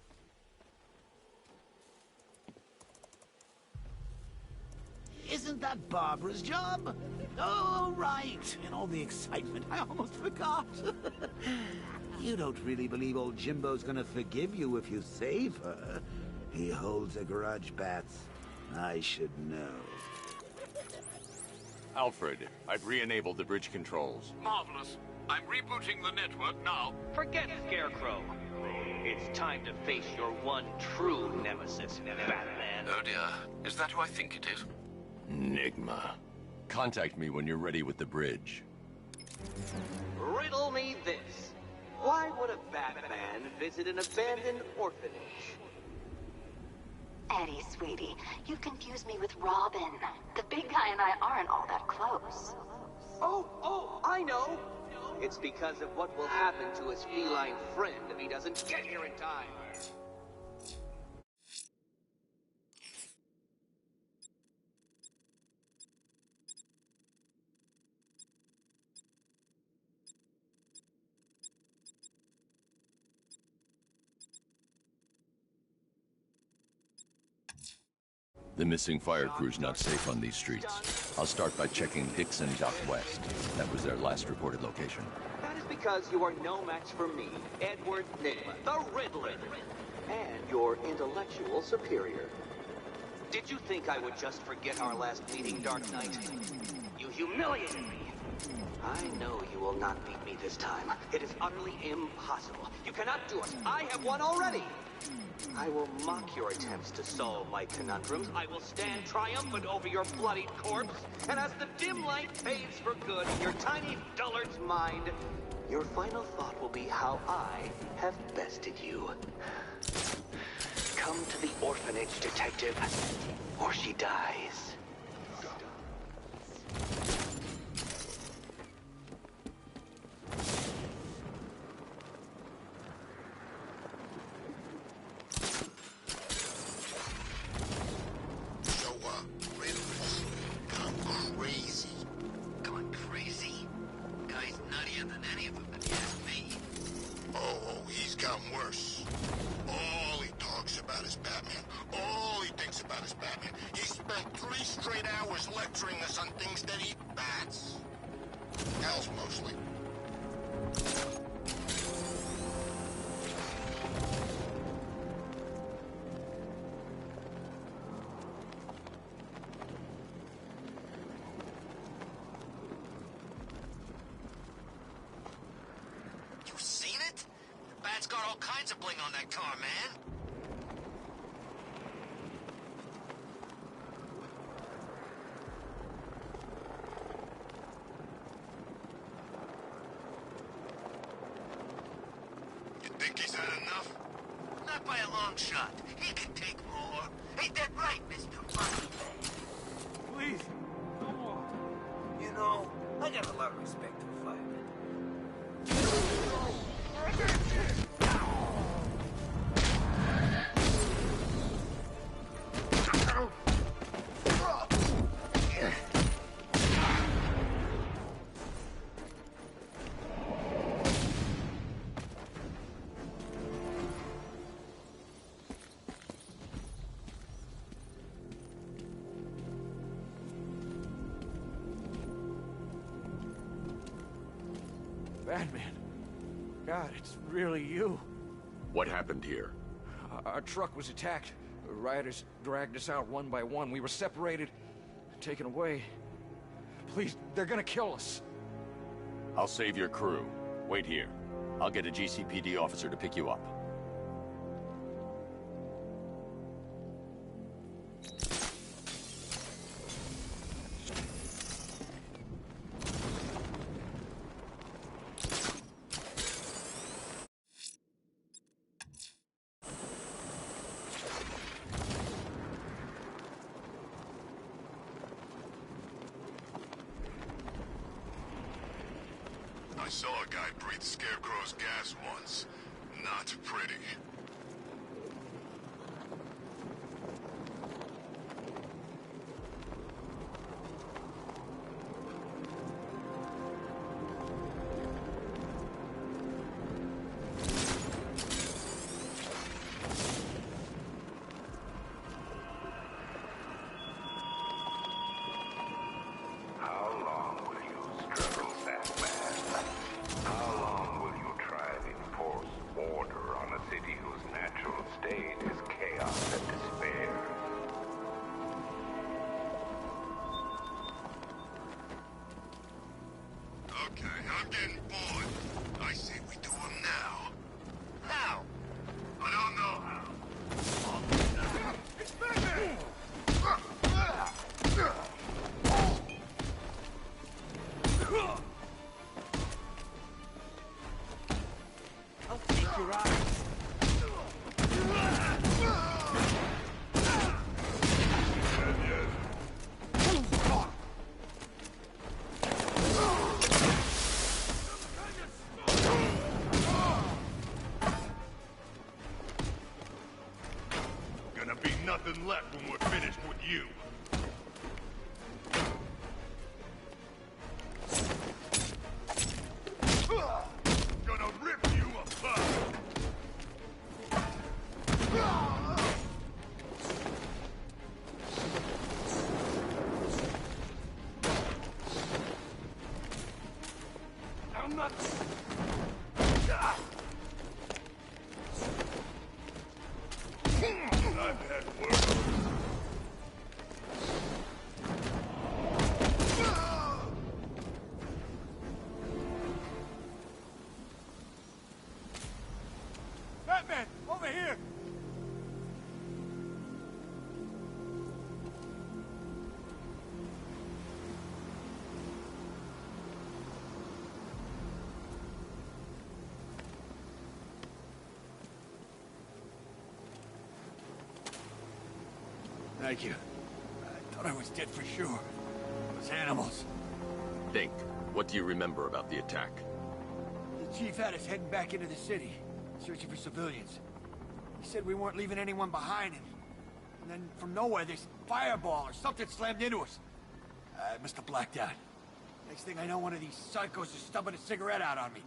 Isn't that Barbara's job? Oh, right. In all the excitement, I almost forgot. You don't really believe old Jimbo's gonna forgive you if you save her. He holds a grudge, Bats. I should know.
Alfred, I've re-enabled the bridge controls.
Marvelous. I'm rebooting the network now.
Forget Scarecrow. It's time to face your one true nemesis, Batman.
Oh dear. Is that who I think it is?
Enigma. Contact me when you're ready with the bridge.
Riddle me this. Why would a Batman visit an abandoned orphanage?
Eddie, sweetie, you've confused me with Robin. The big guy and I aren't all that close.
Oh, I know! It's because of what will happen to his feline friend if he doesn't get here in time.
The missing fire crew's not safe on these streets. I'll start by checking Dixon Dock West. That was their last reported location.
That is because you are no match for me, Edward Nygma, the Riddler, and your intellectual superior. Did you think I would just forget our last meeting, Dark Knight? You humiliated me. I know you will not beat me this time. It is utterly impossible. You cannot do it. I have won already. I will mock your attempts to solve my conundrums. I will stand triumphant over your bloodied corpse. And as the dim light fades for good in your tiny dullard's mind, your final thought will be how I have bested you. Come to the orphanage, detective, or she dies.
Got all kinds of bling on that car, man.
You think he's had enough?
Not by a long shot. He can take more. Ain't that right, Mr. Money?
Please, no more.
You know, I got a lot of respect for firemen.
Batman. God, it's really you.
What happened here?
Our truck was attacked. The rioters dragged us out one by one. We were separated, taken away. Please, they're gonna kill us.
I'll save your crew. Wait here. I'll get a GCPD officer to pick you up.
I saw a guy breathe Scarecrow's gas once. Not pretty.
City
been bought. I say we do them now. How? I don't know how. It's Batman!
I'll take your eyes.
Gonna be nothing left when we're finished with you. Gonna rip you apart.
I'm not...
I've had worse.
Batman! Over here!
Thank you. I thought I was dead for sure. Those animals.
Think. What do you remember about the attack?
The chief had us heading back into the city, searching for civilians. He said we weren't leaving anyone behind, and then from nowhere, this fireball or something slammed into us. I must have blacked out. Next thing I know, one of these psychos is stubbing a cigarette out on me.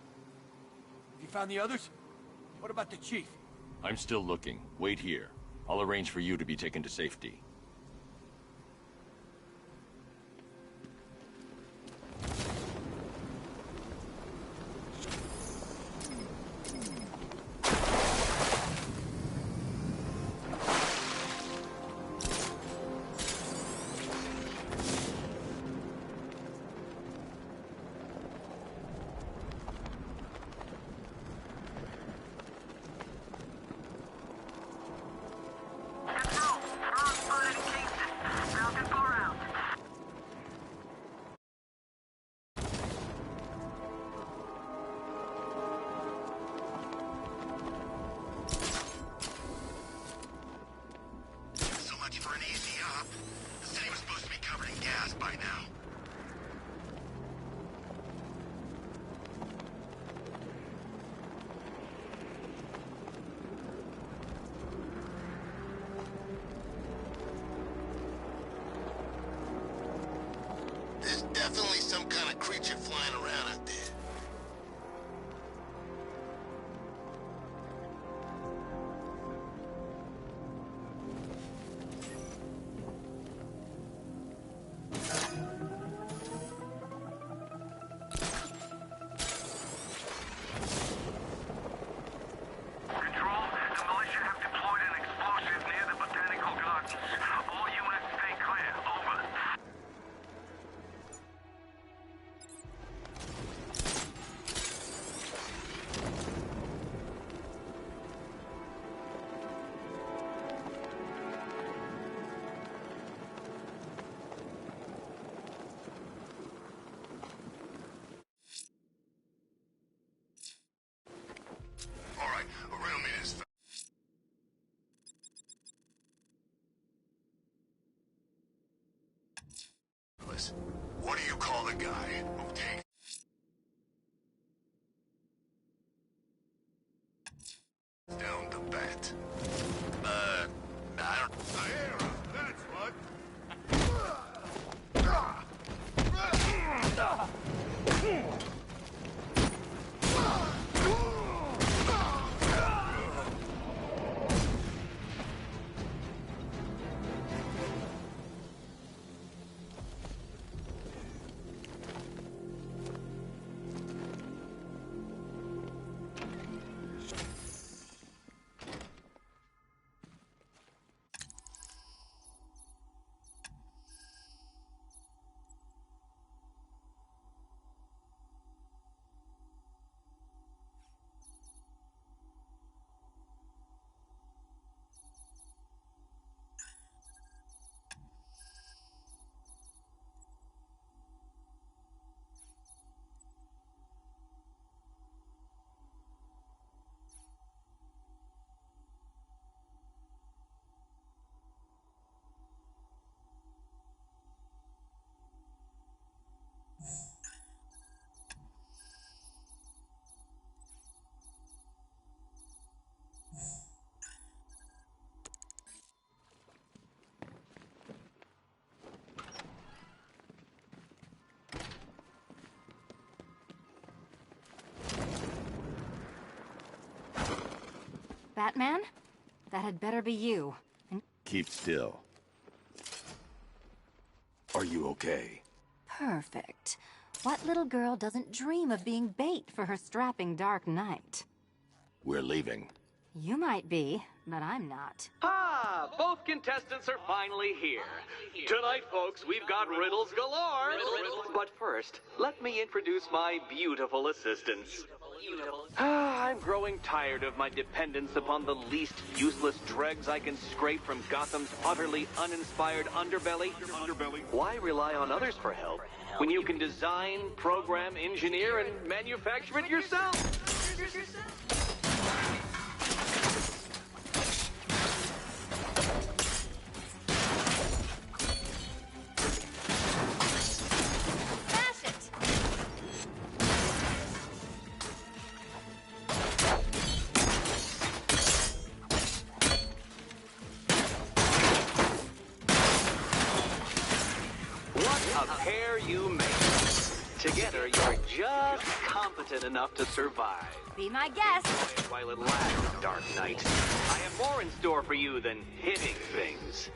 Have you found the others? What about the chief?
I'm still looking. Wait here. I'll arrange for you to be taken to safety.
So much for an easy up. The city was supposed to be covered in gas by now. There's definitely some kind of creature flying around out there.
Control, the militia have deployed an explosive near the botanical gardens. All units stay clear. Over.
All right, riddle me this. What do you call the guy who takes down the bat? I don't... Sierra, that's what.
Batman? That had better be you. And
Keep still. Are you okay?
perfect. What little girl doesn't dream of being bait for her strapping Dark Knight?
We're leaving.
You might be, but I'm not. Ah, both contestants are finally here. Tonight, folks, we've got riddles galore. But first, let me introduce my beautiful assistants. I'm growing tired of my dependence upon the least useless dregs I can scrape from Gotham's utterly uninspired underbelly. Why rely on others for help when you can design, program, engineer, and manufacture it yourself? Together, you're just competent enough to survive. Be my guest. While it lasts, Dark Knight, I have more in store for you than hitting things.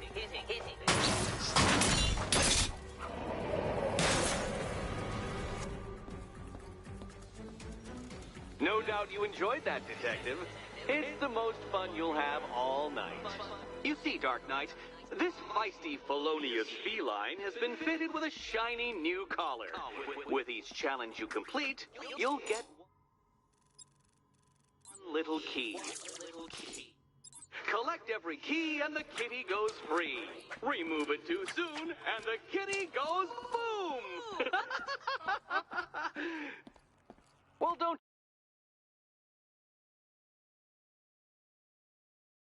No doubt you enjoyed that, Detective. It's the most fun you'll have all night. You see, Dark Knight, this feisty, felonious feline has been fitted with a shiny new collar. With each challenge you complete, you'll get one little key. Collect every key and the kitty goes free. Remove it too soon and the kitty goes boom! Well, don't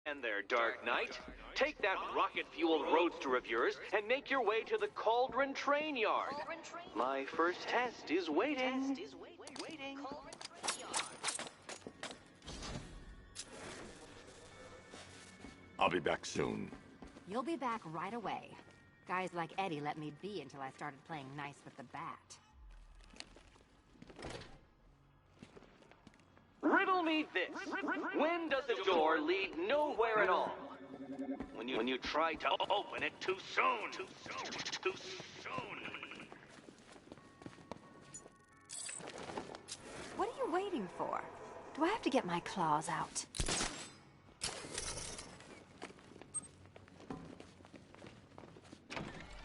and there, Dark Knight. Take that rocket-fueled roadster of yours and make your way to the Cauldron Train Yard. My first test is waiting.
I'll be back soon.
You'll be back right away. Guys like Eddie let me be until I started playing nice with the bat. Riddle me this. When does a door lead nowhere at all? When you try to open it too soon. Too soon. What are you waiting for? Do I have to get my claws out?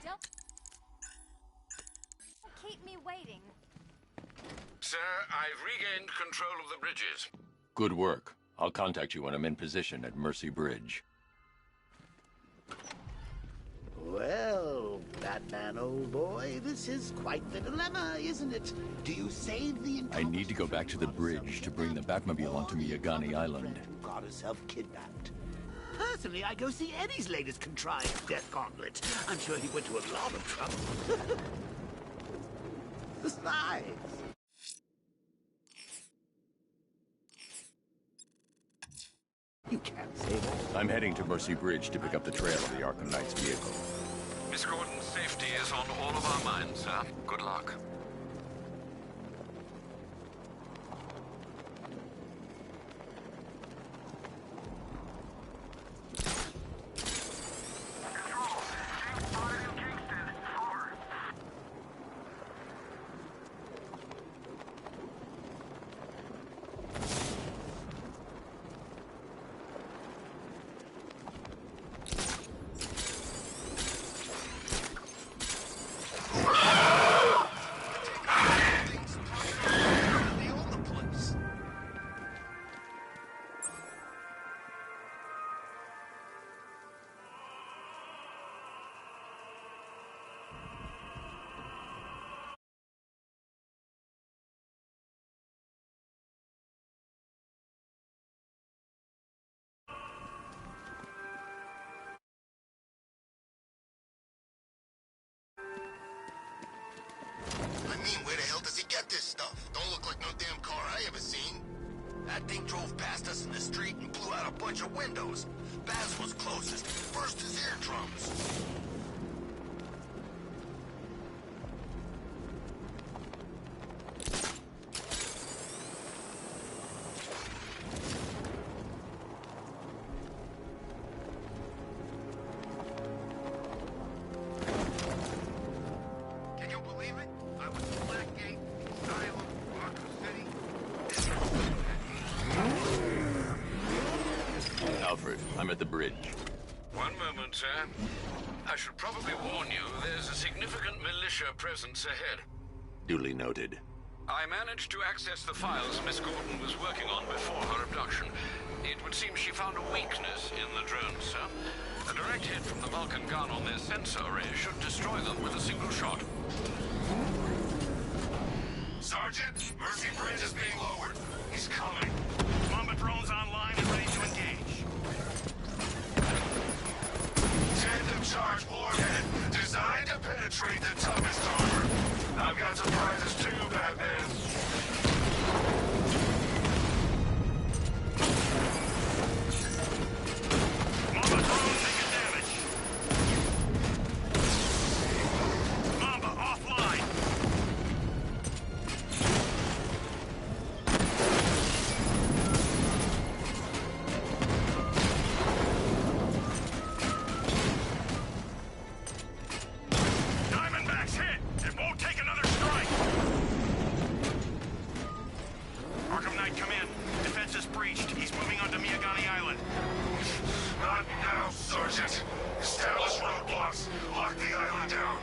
Don't keep me waiting.
Sir, I've regained control of the bridges.
Good work. I'll contact you when I'm in position at Mercy Bridge.
Well, Batman, old boy, this is quite the dilemma, isn't it? Do you save the
I need to go back to the bridge to bring the Batmobile onto Miyagani Island.
who got herself kidnapped? Personally, I go see Eddie's latest contrived death gauntlet. I'm sure he went to a lot of trouble. Besides... You can't save all.
I'm heading to Mercy Bridge to pick up the trail of the Arkham Knight's vehicle.
Miss Gordon's safety is on all of our minds, sir. Good luck.
I mean, where the hell does he get this stuff? Don't look like no damn car I ever seen. That thing drove past us in the street and blew out a bunch of windows. Baz was closest. Burst his eardrums.
I'm at the bridge.
One moment, sir. I should probably warn you, there's a significant militia presence ahead.
Duly noted.
I managed to access the files Miss Gordon was working on before her abduction. It would seem she found a weakness in the drones, sir. A direct hit from the Vulcan gun on their sensor array should destroy them with a single shot.
Sergeant, Mercy Bridge is being lowered. He's coming.
Mamba drones online and ready to engage.
Tandem charge warhead, designed to penetrate the toughest armor. I've got surprises too, Batman.
Mamba drone taking damage. Mamba offline. Diamondbacks hit. It won't take another strike. Arkham Knight, come in. Defense is breached. He's moving onto Miyagani Island.
Not now, Sergeant. Establish roadblocks. Lock the island down.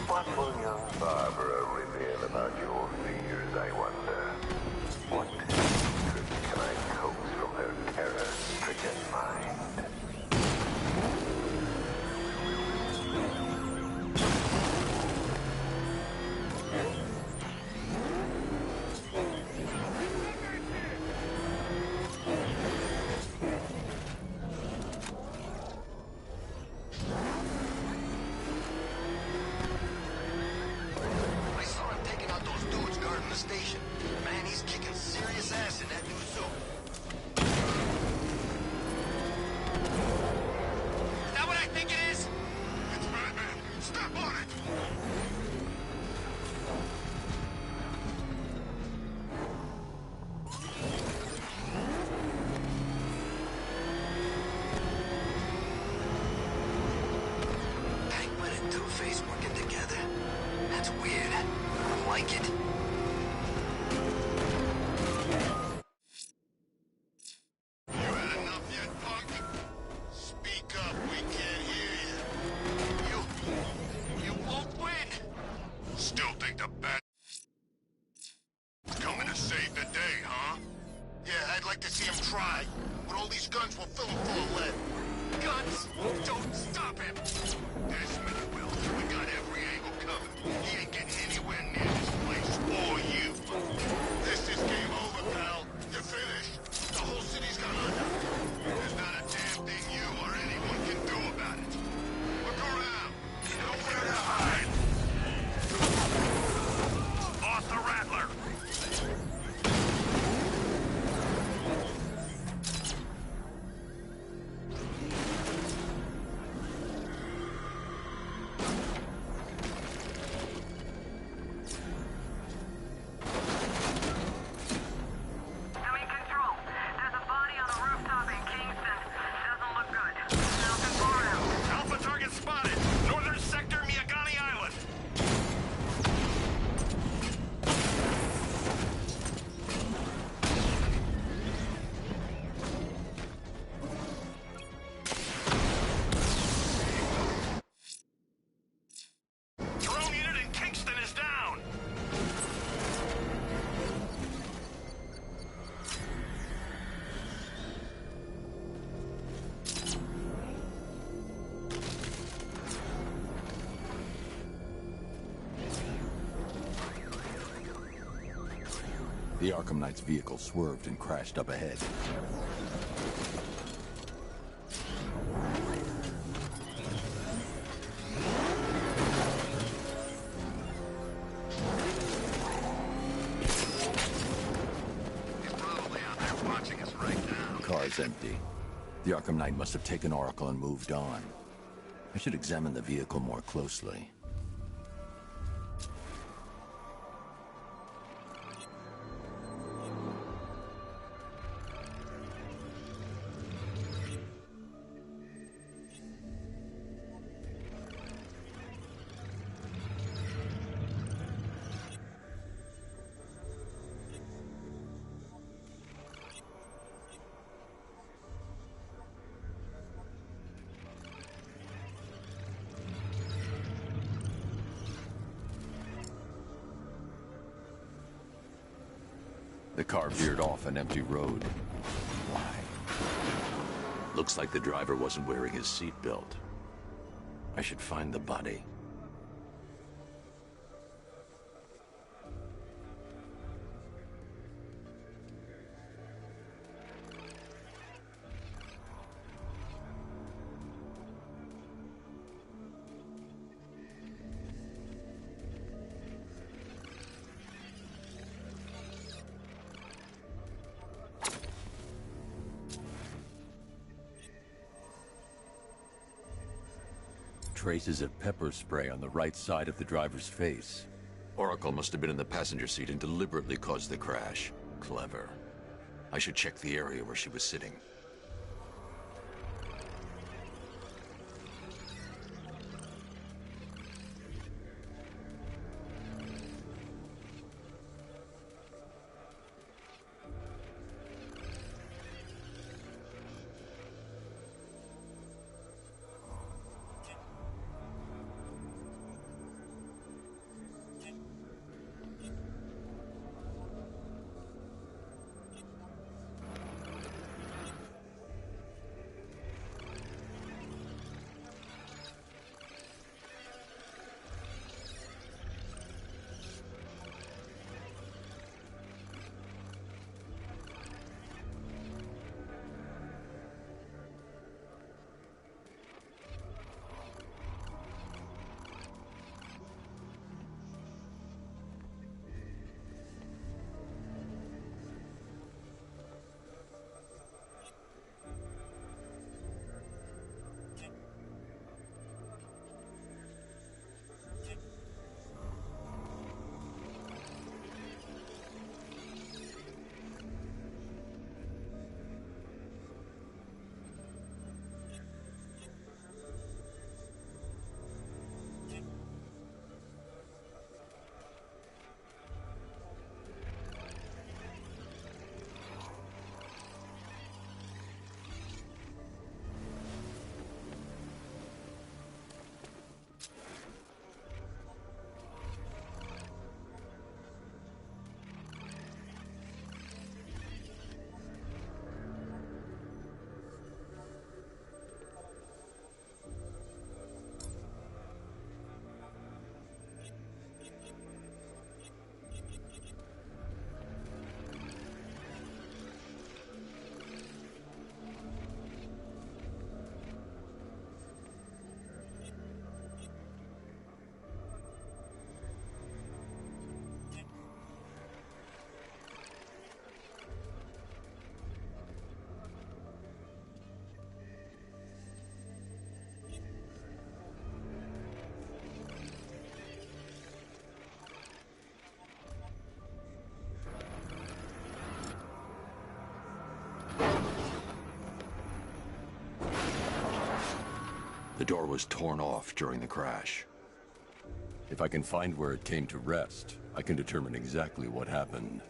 What will young Barbara reveal about your fears, I wonder? What secrets can I coax from her terror-stricken mind?
I saw him taking out those dudes guarding the station. Man, he's kicking serious ass in that new suit. Is that what I think it is?
It's Batman. Step on it.
Penguin and Two-Face working together. That's weird. I don't like it.
You had enough yet, punk? Speak up. We can't hear you. You won't win. Still think the Bat's coming to save the day, huh? Yeah, I'd like to see him try. But all these guns will fill him full of lead. Guns? Don't stop him! Desmond will. We got every angle covered. He ain't getting anywhere near this place. Or you. This is game over, pal. You're finished. The whole city's gone under. There's not a damn thing you or anyone can do about it. Look around. Nowhere to hide.
Lost the Rattler.
Doing control. There's a body on a rooftop in Kingston. Doesn't look good. Falcon 4 out.
Alpha target spotted. Northern sector, Miyagani Island. Drone unit in Kingston is down.
The Arkham Knight's vehicle swerved and crashed up ahead.
He's probably out there watching us right now.
The car's empty. The Arkham Knight must have taken Oracle and moved on. I should examine the vehicle more closely. The car veered off an empty road. Why?
Looks like the driver wasn't wearing his seatbelt. I should find the body.
Traces of pepper spray on the right side of the driver's face.
Oracle must have been in the passenger seat and deliberately caused the crash. Clever. I should check the area where she was sitting. The door was torn off during the crash.
If I can find where it came to rest, I can determine exactly what happened.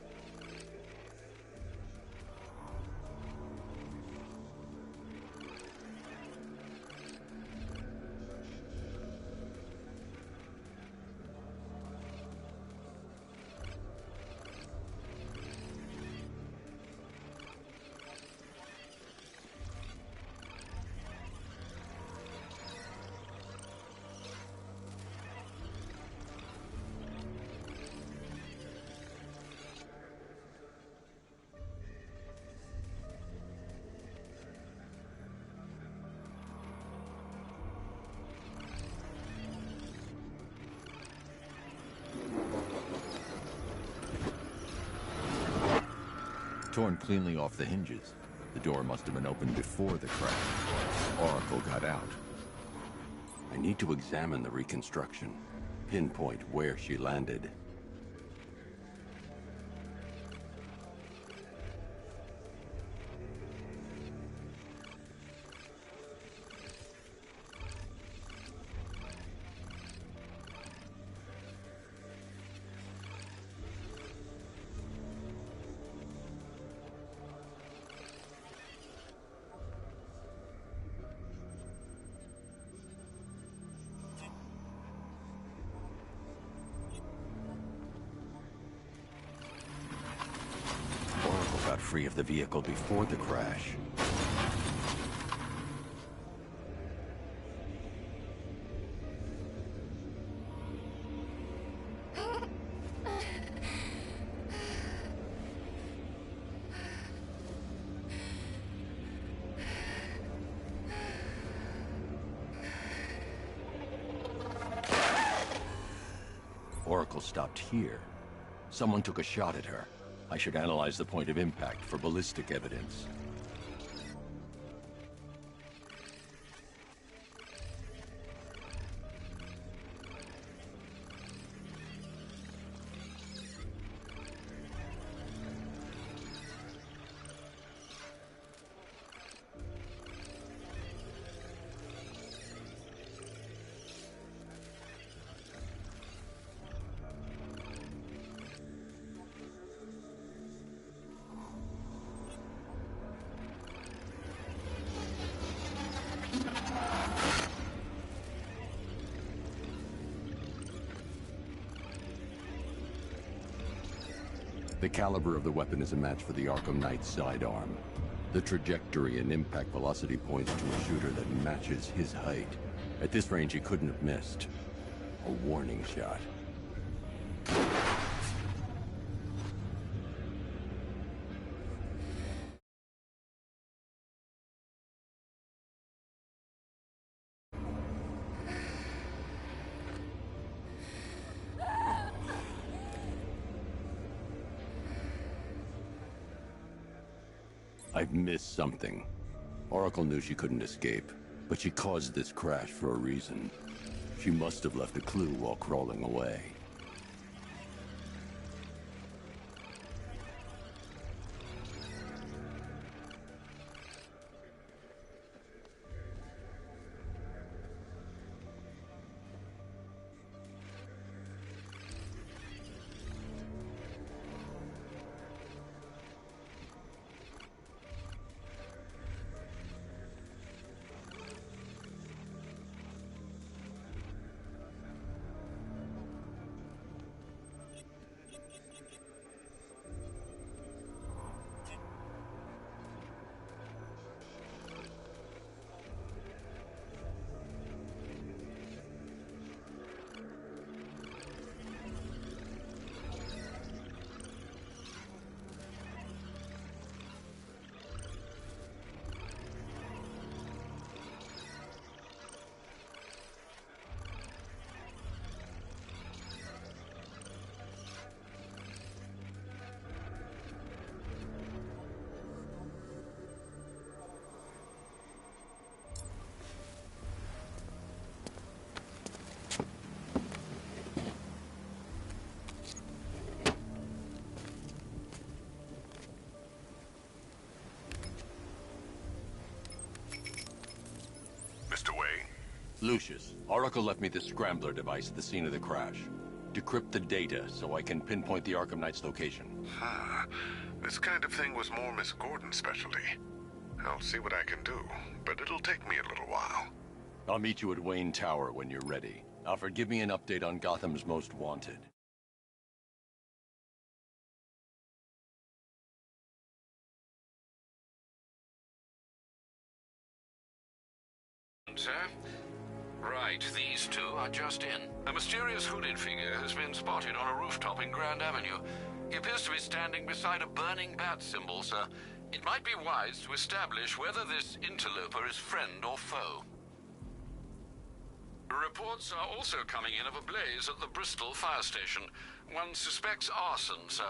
Torn cleanly off the hinges. The door must have been opened before the crash. Oracle got out.
I need to examine the reconstruction, pinpoint where she landed.
free of the vehicle before the crash. Oracle stopped here. Someone took a shot at her. I should analyze the point of impact for ballistic evidence. The caliber of the weapon is a match for the Arkham Knight's sidearm. The trajectory and impact velocity points to a shooter that matches his height. At this range, he couldn't have missed. A warning shot. I've missed something. Oracle knew she couldn't escape, but she caused this crash for a reason. She must have left a clue while crawling away. Lucius, Oracle left me the Scrambler device at the scene of the crash. Decrypt the data so I can pinpoint the Arkham Knight's location.
This kind of thing was more Miss Gordon's specialty. I'll see what I can do, but it'll take me a little while.
I'll meet you at Wayne Tower when you're ready. Alfred, give me an update on Gotham's Most Wanted.
Sir? Right, these two are just in. A mysterious hooded figure has been spotted on a rooftop in Grand Avenue. He appears to be standing beside a burning bat symbol, sir. It might be wise to establish whether this interloper is friend or foe. Reports are also coming in of a blaze at the Bristol fire station. One suspects arson, sir,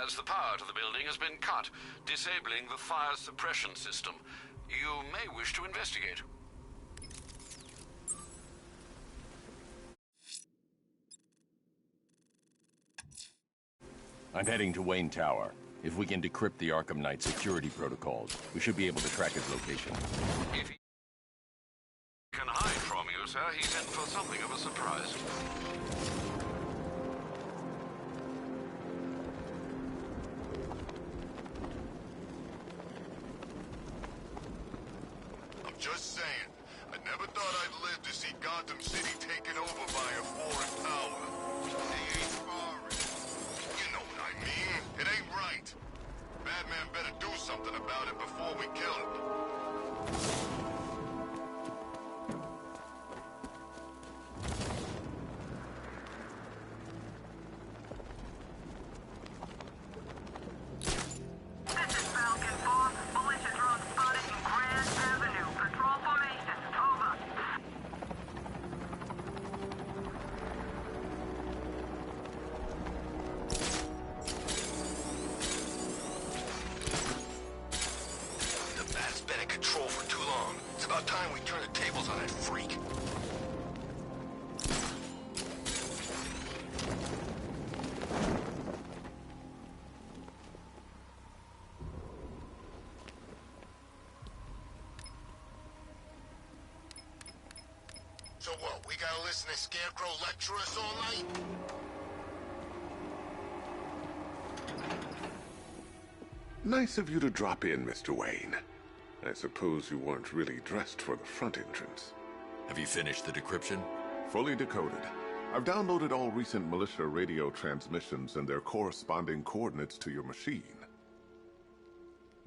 as the power to the building has been cut, disabling the fire suppression system. You may wish to investigate.
I'm heading to Wayne Tower. If we can decrypt the Arkham Knight security protocols, we should be able to track his location.
If he can hide from you, sir, he's in for something of a surprise.
I'm just saying, I never thought I'd live to see Gotham City taken over by a foreign power. 'They ain't foreign. You know what I mean. It ain't right. Batman better do something about it before we kill him. So what, we gotta listen to Scarecrow lecture us all night?
Nice of you to drop in, Mr. Wayne. I suppose you weren't really dressed for the front entrance.
Have you finished the decryption?
Fully decoded. I've downloaded all recent militia radio transmissions and their corresponding coordinates to your machine.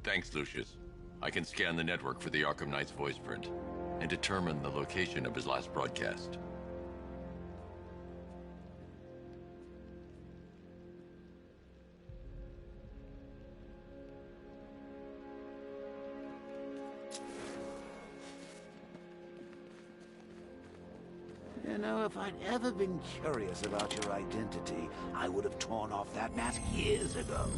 Thanks, Lucius. I can scan the network for the Arkham Knight's voice print and determine the location of his last broadcast.
You know, if I'd ever been curious about your identity, I would have torn off that mask years ago.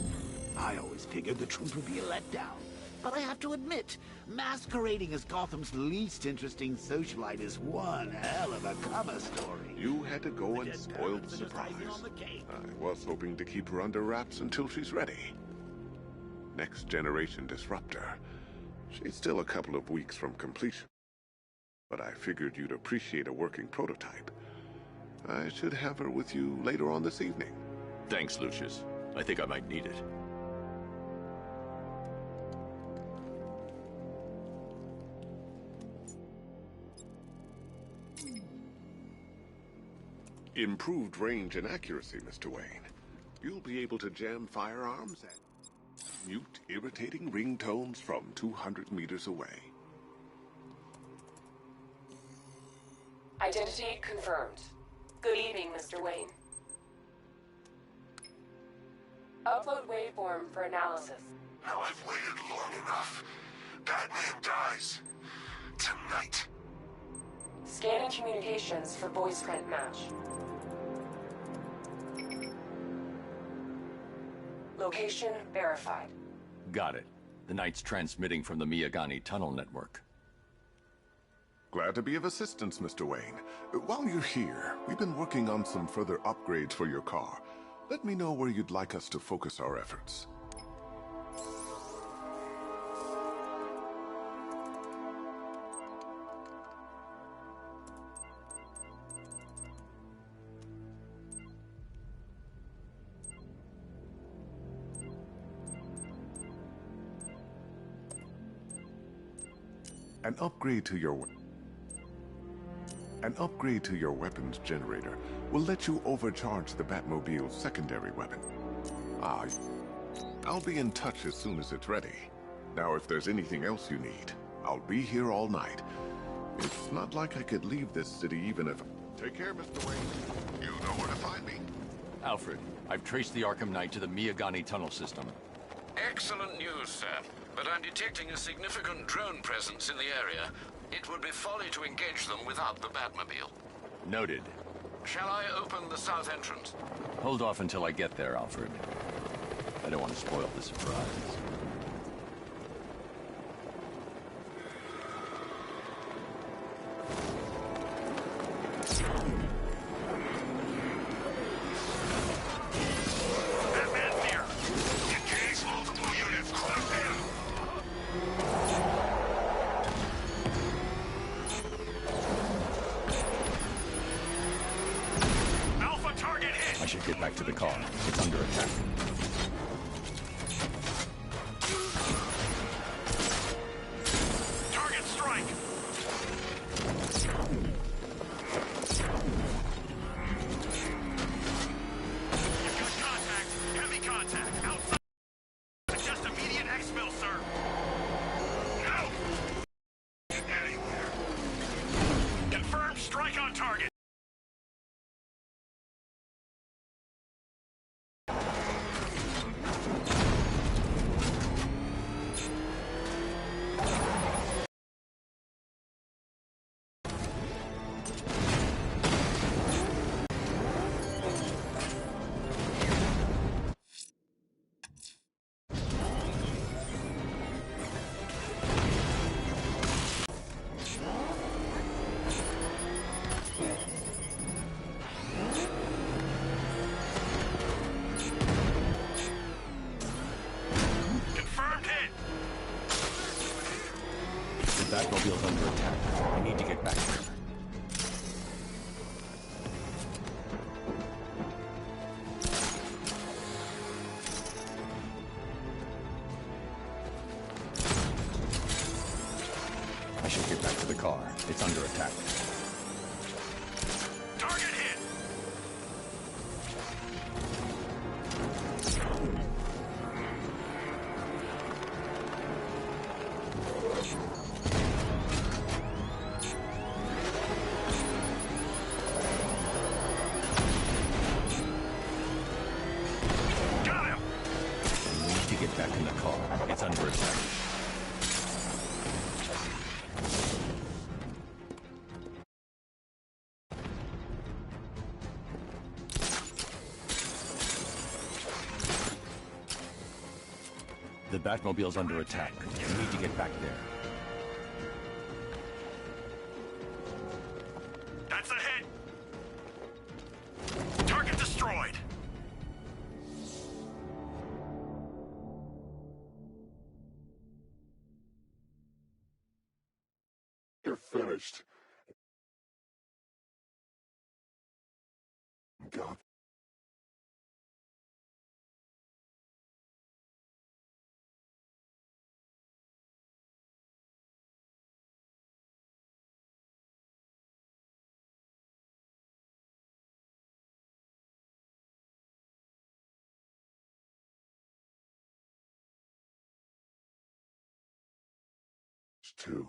I always figured the truth would be a letdown. But I have to admit, masquerading as Gotham's least interesting socialite is one hell of a cover story.
You had to go and spoil the surprise. I was hoping to keep her under wraps until she's ready. Next generation disruptor. She's still a couple of weeks from completion. But I figured you'd appreciate a working prototype. I should have her with you later on this evening.
Thanks, Lucius. I think I might need it.
Improved range and accuracy, Mr. Wayne. You'll be able to jam firearms and mute irritating ringtones from 200 meters away.
Identity confirmed. Good evening, Mr. Wayne. Upload waveform for analysis.
Now I've waited long enough. Batman dies. Tonight.
Scanning communications for voice print match. Location verified.
Got it. The Knight's transmitting from the Miyagani tunnel network.
Glad to be of assistance, Mr. Wayne. While you're here, we've been working on some further upgrades for your car. Let me know where you'd like us to focus our efforts. An upgrade to your weapons generator will let you overcharge the Batmobile's secondary weapon. I'll be in touch as soon as it's ready. Now, if there's anything else you need, I'll be here all night. It's not like I could leave this city even if... Take care, Mr. Wayne. You know where to find me.
Alfred, I've traced the Arkham Knight to the Miyagani tunnel system.
Excellent news, sir. But I'm detecting a significant drone presence in the area. It would be folly to engage them without the Batmobile.
Noted.
Shall I open the south entrance?
Hold off until I get there, Alfred. I don't want to spoil the surprise. Get back to the car. It's under attack.
Target strike! You've got contact. Heavy contact. Outside. Just a
It's under attack.
Target hit!
Got him! We need to get back in the car. It's under attack. The Batmobile's under attack. We need to get back there.
That's a hit! Target destroyed!
You're finished. God. Two.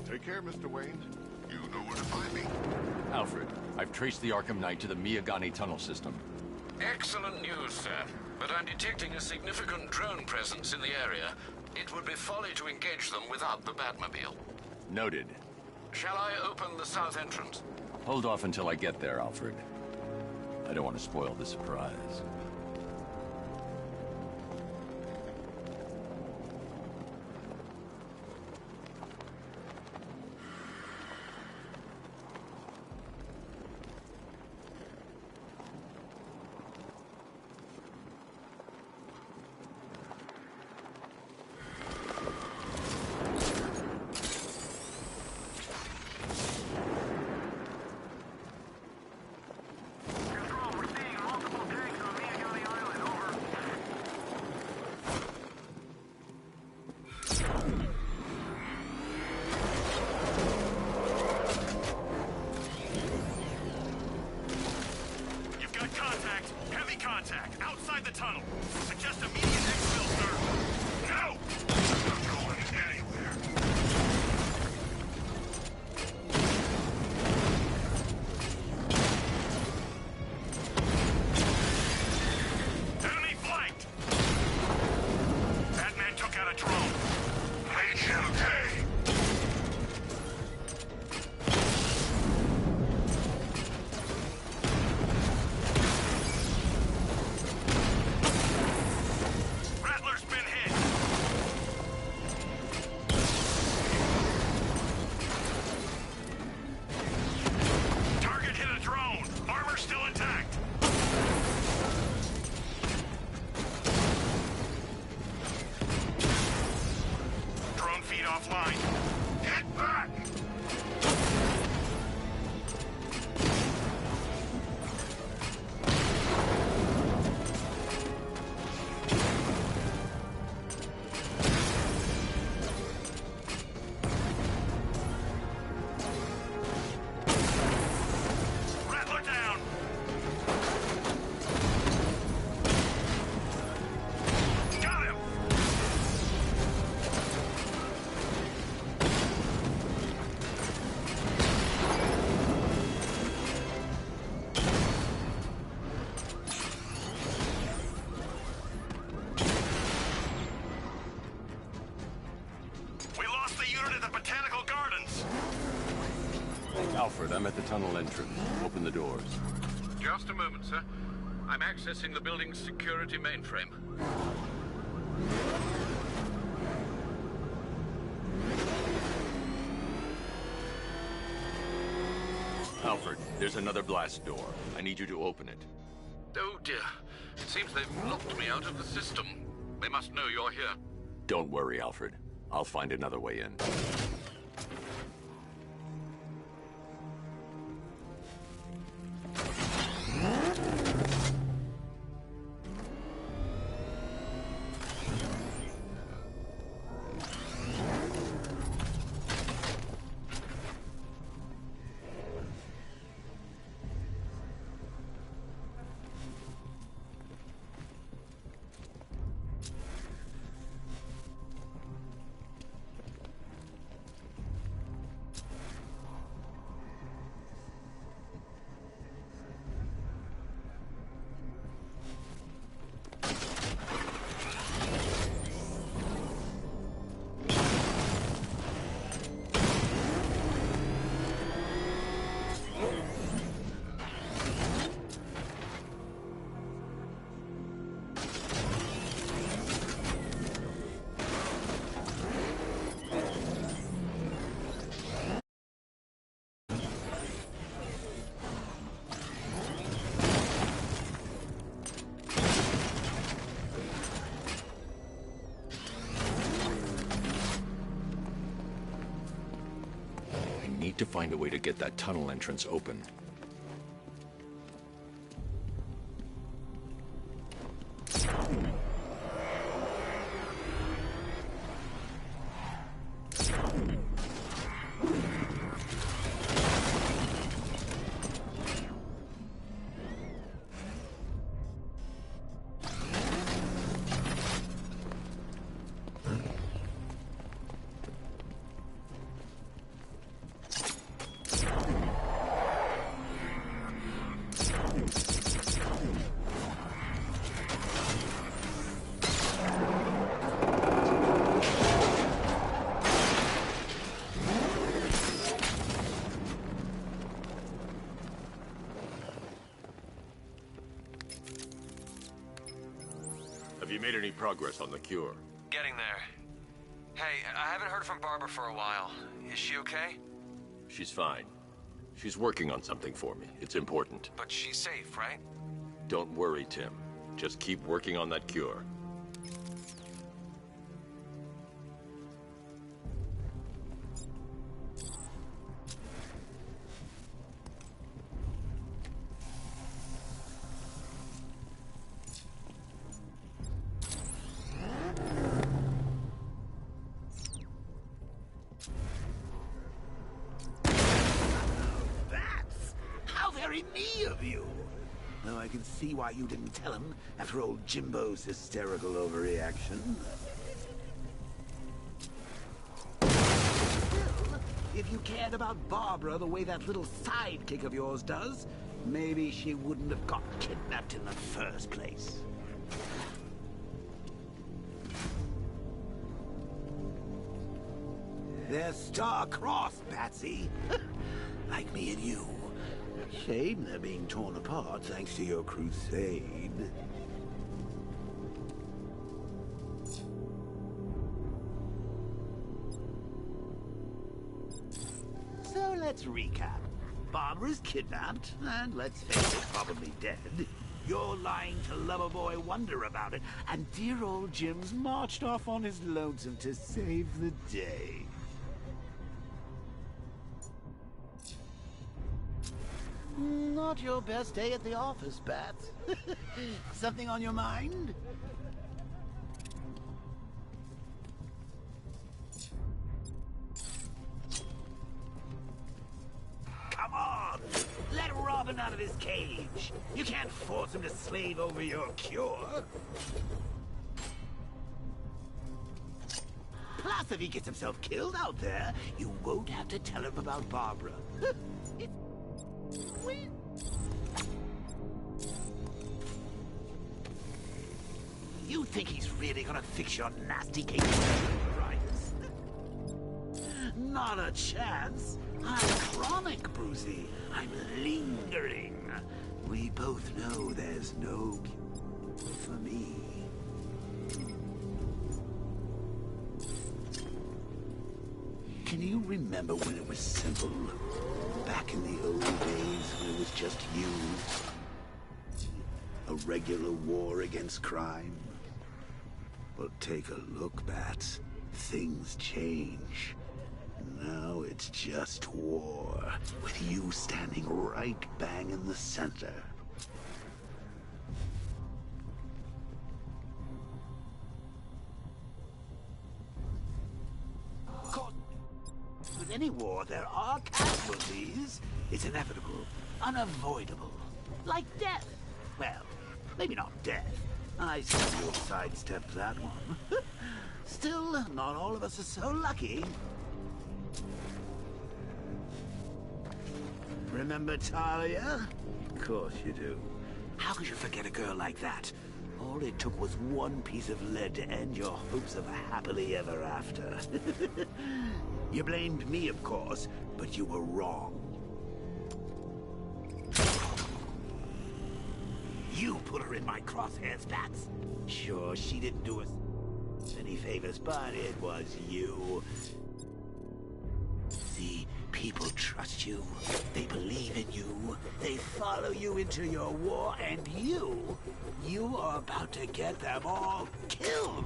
Take care, Mr. Wayne. You know where to find me.
Alfred, I've traced the Arkham Knight to the Miyagani tunnel system.
Excellent news, sir. But I'm detecting a significant drone presence in the area. It would be folly to engage them without the Batmobile.
Noted.
Shall I open the south entrance?
Hold off until I get there, Alfred. I don't want to spoil the surprise.
Outside the tunnel. Suggest immediate exfil, sir. No! I'm not going anywhere. Enemy flanked! Batman took out a drone. Make him pay! Offline. Get back! Rattler down! Got him!
Alfred, I'm at the tunnel entrance. Open the doors.
Just a moment, sir. I'm accessing the building's security mainframe.
Alfred, there's another blast door. I need you to open it.
Oh dear. It seems they've locked me out of the system. They must know you're here.
Don't worry, Alfred. I'll find another way in. Need to find a way to get that tunnel entrance open. Have you made any progress on the cure?
Getting there. Hey, I haven't heard from Barbara for a while. Is she okay?
She's fine. She's working on something for me. It's important.
But she's safe, right?
Don't worry, Tim. Just keep working on that cure.
See why you didn't tell him after old Jimbo's hysterical overreaction. Still, if you cared about Barbara the way that little sidekick of yours does, maybe she wouldn't have got kidnapped in the first place. They're star-crossed, Patsy. Like me and you. Shame they're being torn apart thanks to your crusade. So let's recap. Barbara's kidnapped, and let's face it, probably dead. You're lying to Loverboy Wonder about it, and dear old Jim's marched off on his lonesome to save the day. Not your best day at the office, Bats. Something on your mind? Come on! Let Robin out of his cage! You can't force him to slave over your cure! Plus, if he gets himself killed out there, you won't have to tell him about Barbara. You think he's really gonna fix your nasty case of arthritis? Not a chance. I'm chronic, Brucey. I'm lingering. We both know there's no cure for me. Can Can you remember when it was simple? Back in the old days when it was just you? A regular war against crime? Well, take a look, Bats. Things change. Now it's just war, with you standing right bang in the center. Of course, with any war, there are casualties. It's inevitable, unavoidable. Like death. Well, maybe not death. I see you've sidestepped that one. Still, not all of us are so lucky. Remember Talia? Of course you do. How could you forget a girl like that? All it took was one piece of lead to end your hopes of a happily ever after. You blamed me, of course, but you were wrong. You put her in my crosshairs, Bats. Sure, she didn't do us any favors, but it was you. See, people trust you. They believe in you. They follow you into your war, and you are about to get them all killed.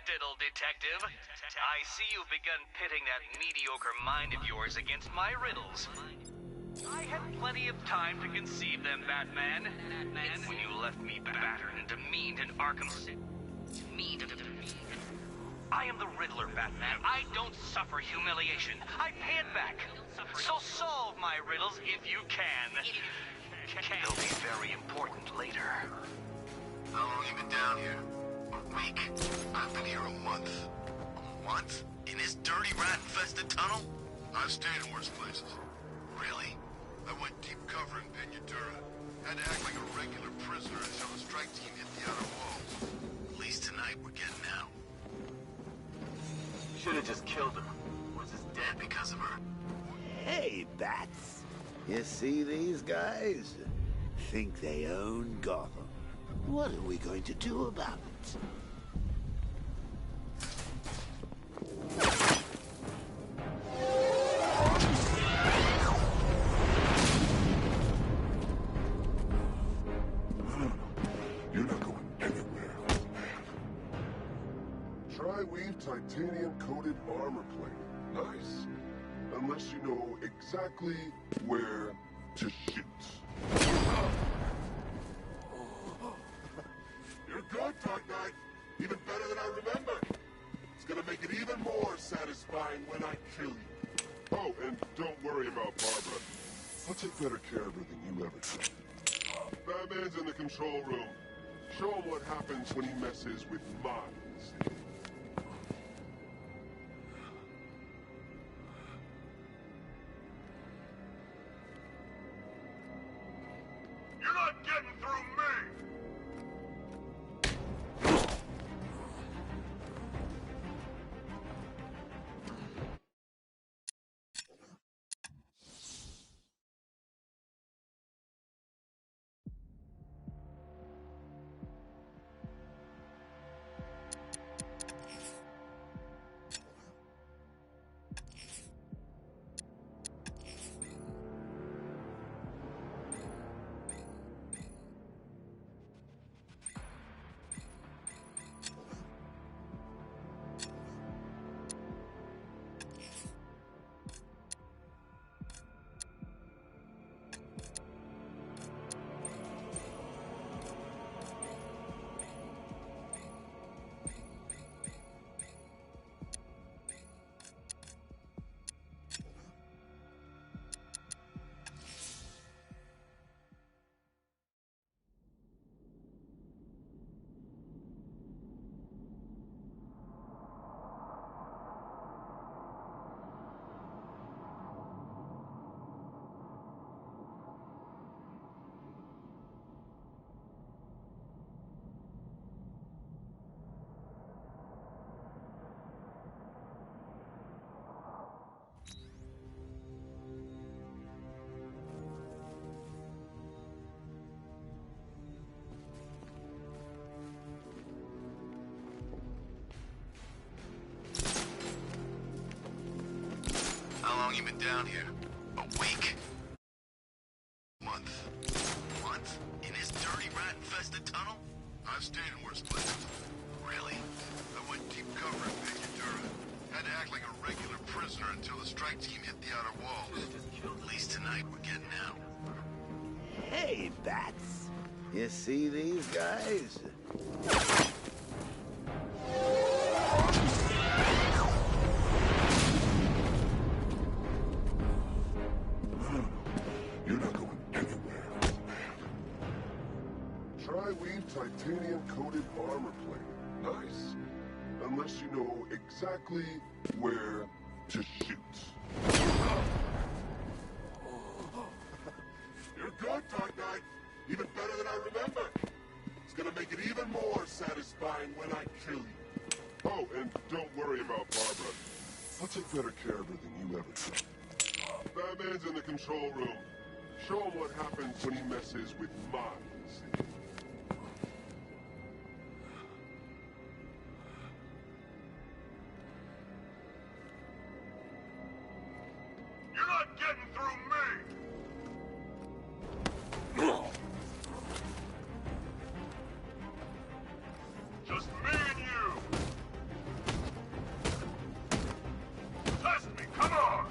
Diddle, detective. I see you've begun pitting that mediocre mind of yours against my riddles. I had plenty of time to conceive them, Batman. When you left me battered and demeaned in Arkham City. I am the Riddler, Batman. I don't suffer humiliation. I pay it back. So solve my riddles if you can. They'll be very important later.
How long you been down here? A week. I've been here a month. A month? In this dirty, rat-infested tunnel? I've stayed in worse places. Really? I went deep cover in Peñadura. Had to act like a regular prisoner until the strike team hit the outer walls. At least tonight we're getting out.
Should've just killed him. Was just dead because of her.
Hey, Bats. You see these guys? Think they own Gotham. What are we going to do about it?
You're not going anywhere, man. Tri-weave titanium-coated armor plate. Nice. Unless you know exactly where to shoot. You're good, Dark Knight. Even better than I remember. It's gonna make it even more satisfying when I kill you. Oh, and don't worry about Barbara. I'll take better care of her than you ever did. Batman's in the control room. Show him what happens when he messes with minds.
been down here? A week? Month? Month? In this dirty rat-infested tunnel? I've stayed in worse places. Really? I went deep cover in Ventura. Had to act like a regular prisoner until the strike team hit the outer walls. At least tonight we're getting out.
Hey, Bats. You see these guys?
You're not going anywhere. Tri-weave titanium-coated armor plate. Nice. Unless you know exactly where to shoot. You're good, Dark Knight. Even better than I remember. It's gonna make it even more satisfying when I kill you. Oh, and don't worry about Barbara. I'll take better care of her than you ever did. Batman's in the control room. Show him what happens when he messes with minds.
You're not getting through me! Just me and you! Test me, come on!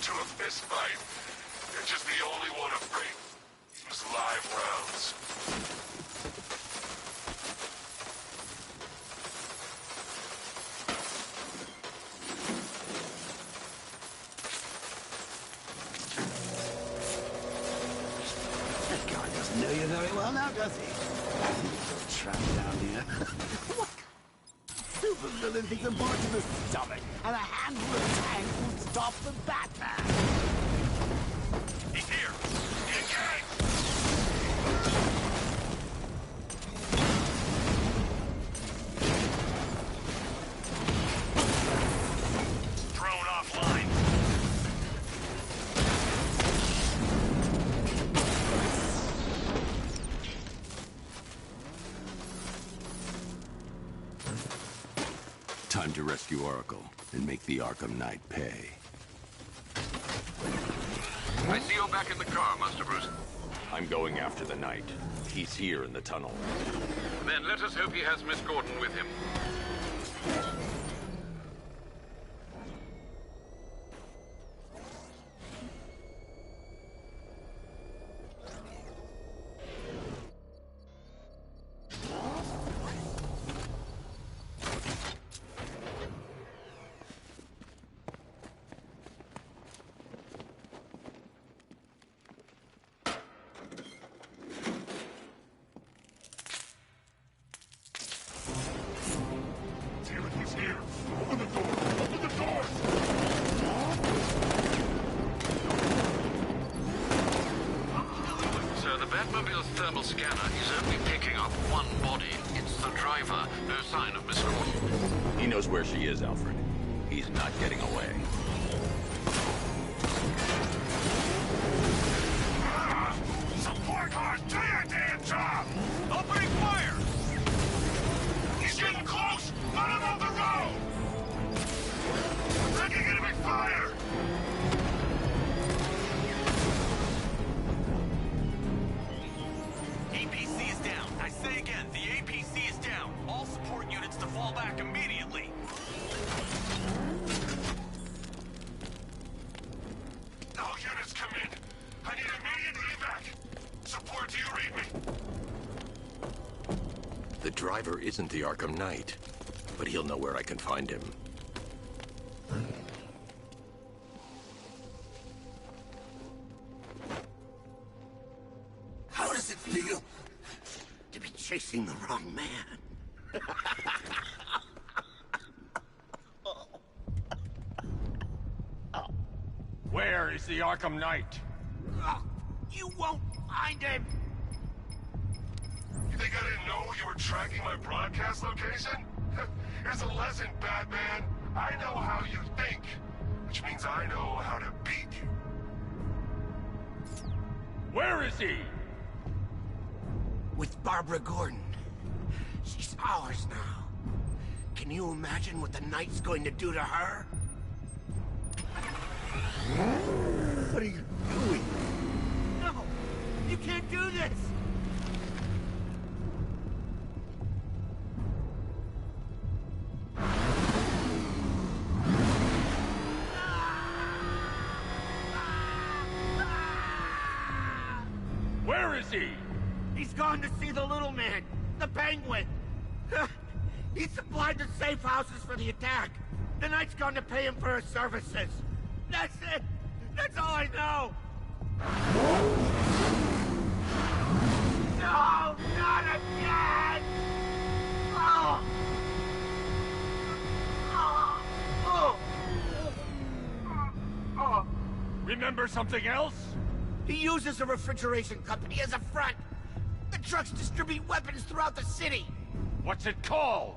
To a fist fight. You're just the only one afraid. It's live rounds.
That guy doesn't know you very well now, does he? Little tramp down here. What? Supervillain thinks a bullet in the stomach and a handful of tanks will stop the Batman.
He's here! Engage! Thrown offline.
Time to rescue Oracle and make the Arkham Knight pay.
I see you're back in the car, Master Bruce.
I'm going after the Knight. He's here in the tunnel.
Then let us hope he has Miss Gordon with him. Batmobile's thermal scanner is only picking up one body. It's the driver. No sign of Miss Gordon.
He knows where she is, Alfred. He's not getting away.
driver isn't the Arkham Knight, but he'll know where I can find him.
How does it feel to be chasing the wrong man?
Where is the Arkham Knight?
You won't find him! You think I didn't know you were tracking my broadcast location? Here's a lesson, Batman. I know how you think, which means I know how to beat you.
Where is he?
With Barbara Gordon. She's ours now. Can you imagine what the Knight's going to do to her? What are you doing?
No! You can't do this!
Where is he?
He's gone to see the little man, the Penguin. He supplied the safe houses for the attack. The Knight's gone to pay him for his services. That's it. That's all I know. No, not again! Oh. Oh. Oh.
Remember something else?
He uses a refrigeration company as a front. The trucks distribute weapons throughout the city.
What's it called?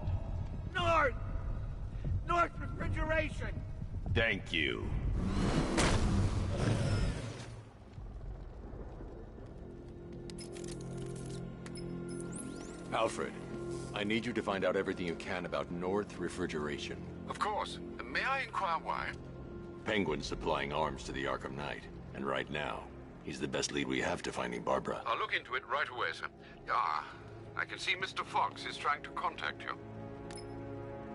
North Refrigeration.
Thank you.
Alfred, I need you to find out everything you can about North Refrigeration.
Of course. May I inquire why?
Penguin's supplying arms to the Arkham Knight, and right now, he's the best lead we have to finding Barbara.
I'll look into it right away, sir. Ah, I can see Mr. Fox is trying to contact you.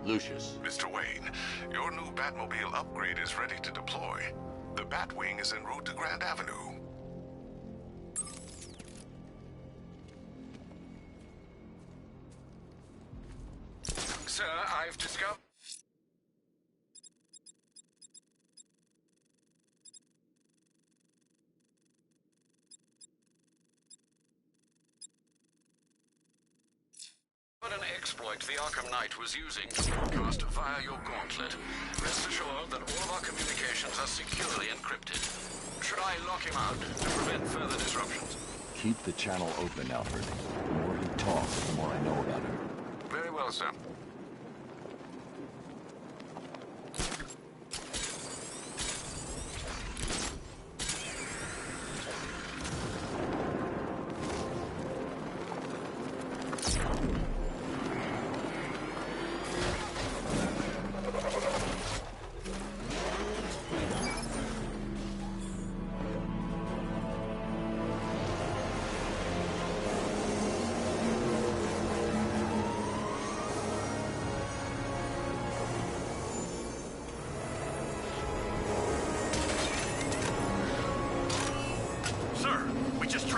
Lucius.
Mr. Wayne, your new Batmobile upgrade is ready to deploy. The Batwing is en route to Grand Avenue.
Sir, I've discovered... an exploit the Arkham Knight was using to broadcast via your gauntlet. Rest assured that all of our communications are securely encrypted. Should I lock him out to prevent further disruptions?
Keep the channel open, Alfred. The more he talks, the more I know about him.
Very well, sir.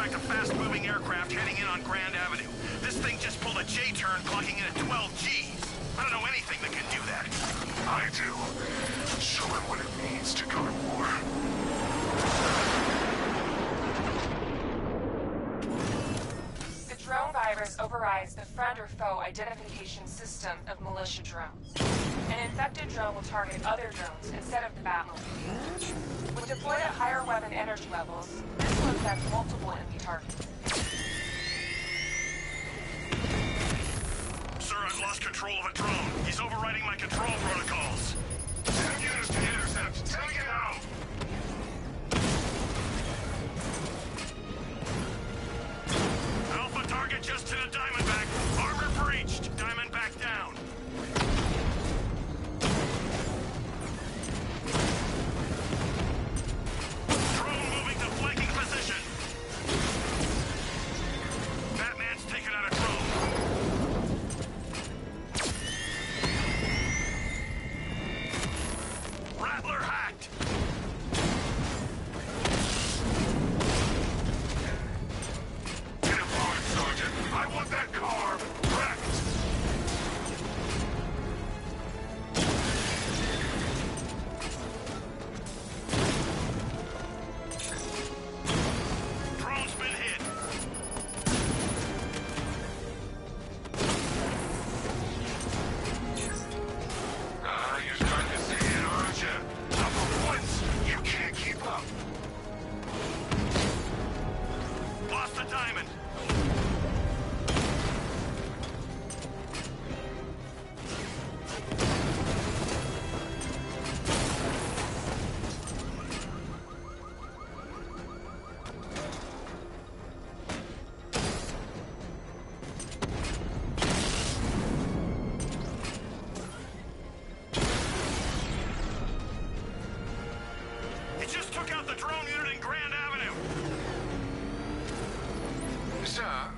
A fast-moving aircraft heading in on Grand Avenue. This thing just pulled a J-turn, clocking in at 12 Gs. I don't know anything that can do that.
I do. Show him what it means to go to war.
The drone virus overrides the friend or foe identification system of militia drones. An infected drone will target other drones instead of the Batmobile. When deployed at higher weapon energy levels, this will affect multiple enemy targets.
Sir, I've lost control of a drone. He's overriding my control protocols. 10 units to intercept. Take it out! Alpha target just hit a Diamondback. Armor breached. Diamondback down. Drone moving to flanking position. Batman's taken out a drone. Rattler hacked. Get him on, Sergeant. I want that car wrecked.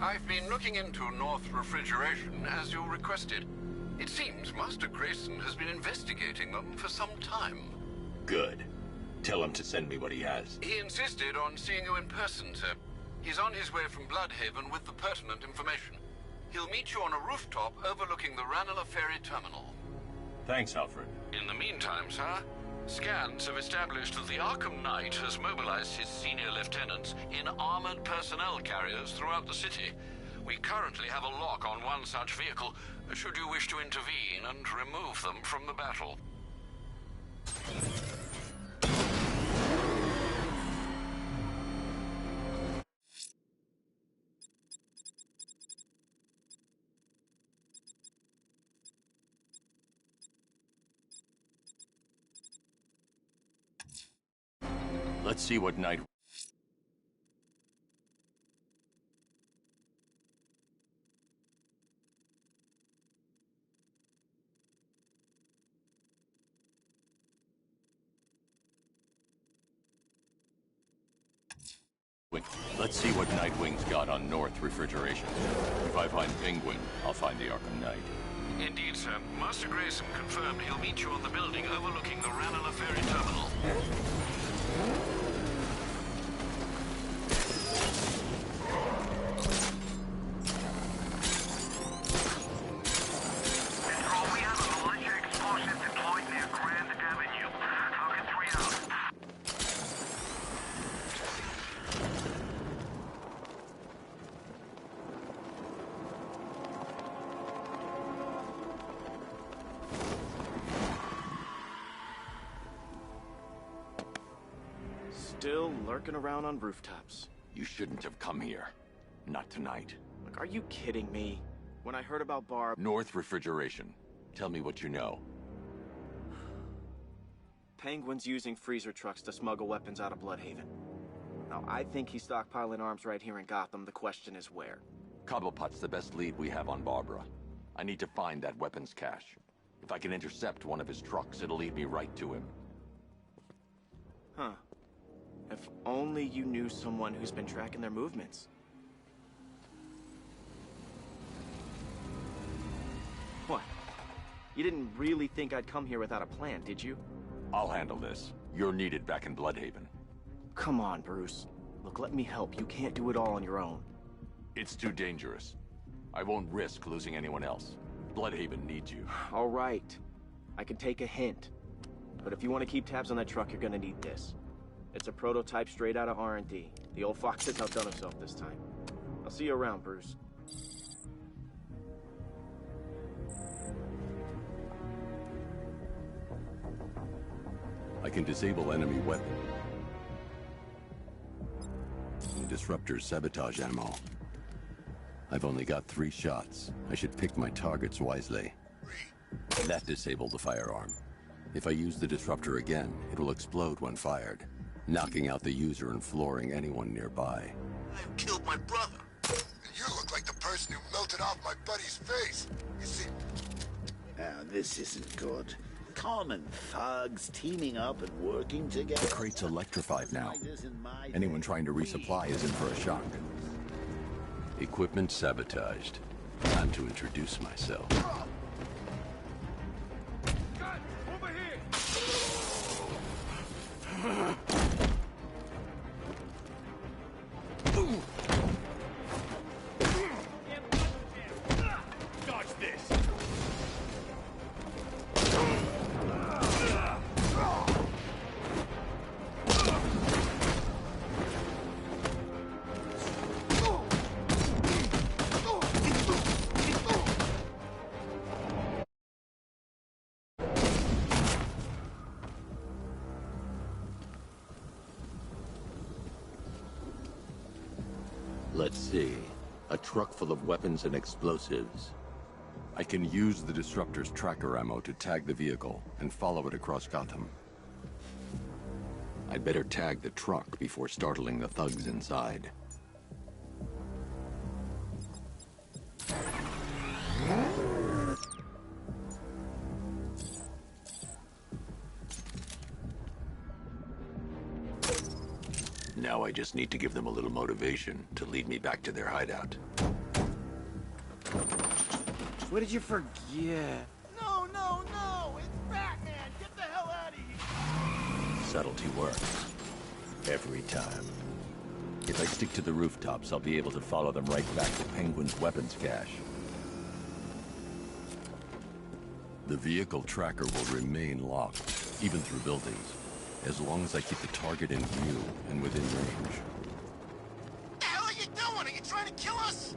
I've been looking into North Refrigeration as you requested. It seems Master Grayson has been investigating them for some time.
Good. Tell him to send me what he has.
He insisted on seeing you in person, sir. He's on his way from Bloodhaven with the pertinent information. He'll meet you on a rooftop overlooking the Ranelagh Ferry Terminal.
Thanks, Alfred.
In the meantime, sir, scans have established that the Arkham Knight has mobilized his senior lieutenants in armored personnel carriers throughout the city. We currently have a lock on one such vehicle, should you wish to intervene and remove them from the battle.
Let's see what Night... Let's see what Nightwing's got on North Refrigeration. If I find Penguin, I'll find the Arkham Knight.
Indeed, sir. Master Grayson confirmed he'll meet you on the building overlooking the Ranelagh Ferry Terminal.
Still lurking around on rooftops.
You shouldn't have come here. Not tonight.
Look, are you kidding me? When I heard about Barb...
North Refrigeration. Tell me what you know.
Penguin's using freezer trucks to smuggle weapons out of Bloodhaven. Now, I think he's stockpiling arms right here in Gotham. The question is where.
Cobblepot's the best lead we have on Barbara. I need to find that weapons cache. If I can intercept one of his trucks, it'll lead me right to him.
Huh. If only you knew someone who's been tracking their movements. What? You didn't really think I'd come here without a plan, did you?
I'll handle this. You're needed back in Bloodhaven.
Come on, Bruce. Look, let me help. You can't do it all on your own.
It's too dangerous. I won't risk losing anyone else. Bloodhaven needs you.
All right. I can take a hint. But if you want to keep tabs on that truck, you're gonna need this. It's a prototype straight out of R&D. The old fox has outdone himself this time. I'll see you around, Bruce.
I can disable enemy weapon. The disruptor's sabotage ammo. I've only got 3 shots. I should pick my targets wisely. That disabled the firearm. If I use the disruptor again, it will explode when fired, knocking out the user and flooring anyone nearby.
You killed my brother. And you look like the person who melted off my buddy's face. You see...
Now, this isn't good. Common thugs teaming up and working together.
The crate's electrified now. Anyone trying to resupply is in for a shock. Equipment sabotaged. Time to introduce myself.
Over here! Dodge this!
Let's see. A truck full of weapons and explosives.
I can use the disruptor's tracker ammo to tag the vehicle and follow it across Gotham. I'd better tag the truck before startling the thugs inside.
Now I just need to give them a little motivation to lead me back to their hideout.
What did you forget?
No, no, no! It's Batman! Get the hell out of here!
Subtlety works. Every time. If I stick to the rooftops, I'll be able to follow them right back to Penguin's weapons cache. The vehicle tracker will remain locked, even through buildings, as long as I keep the target in view and within range.
What the hell are you doing? Are you trying to kill us?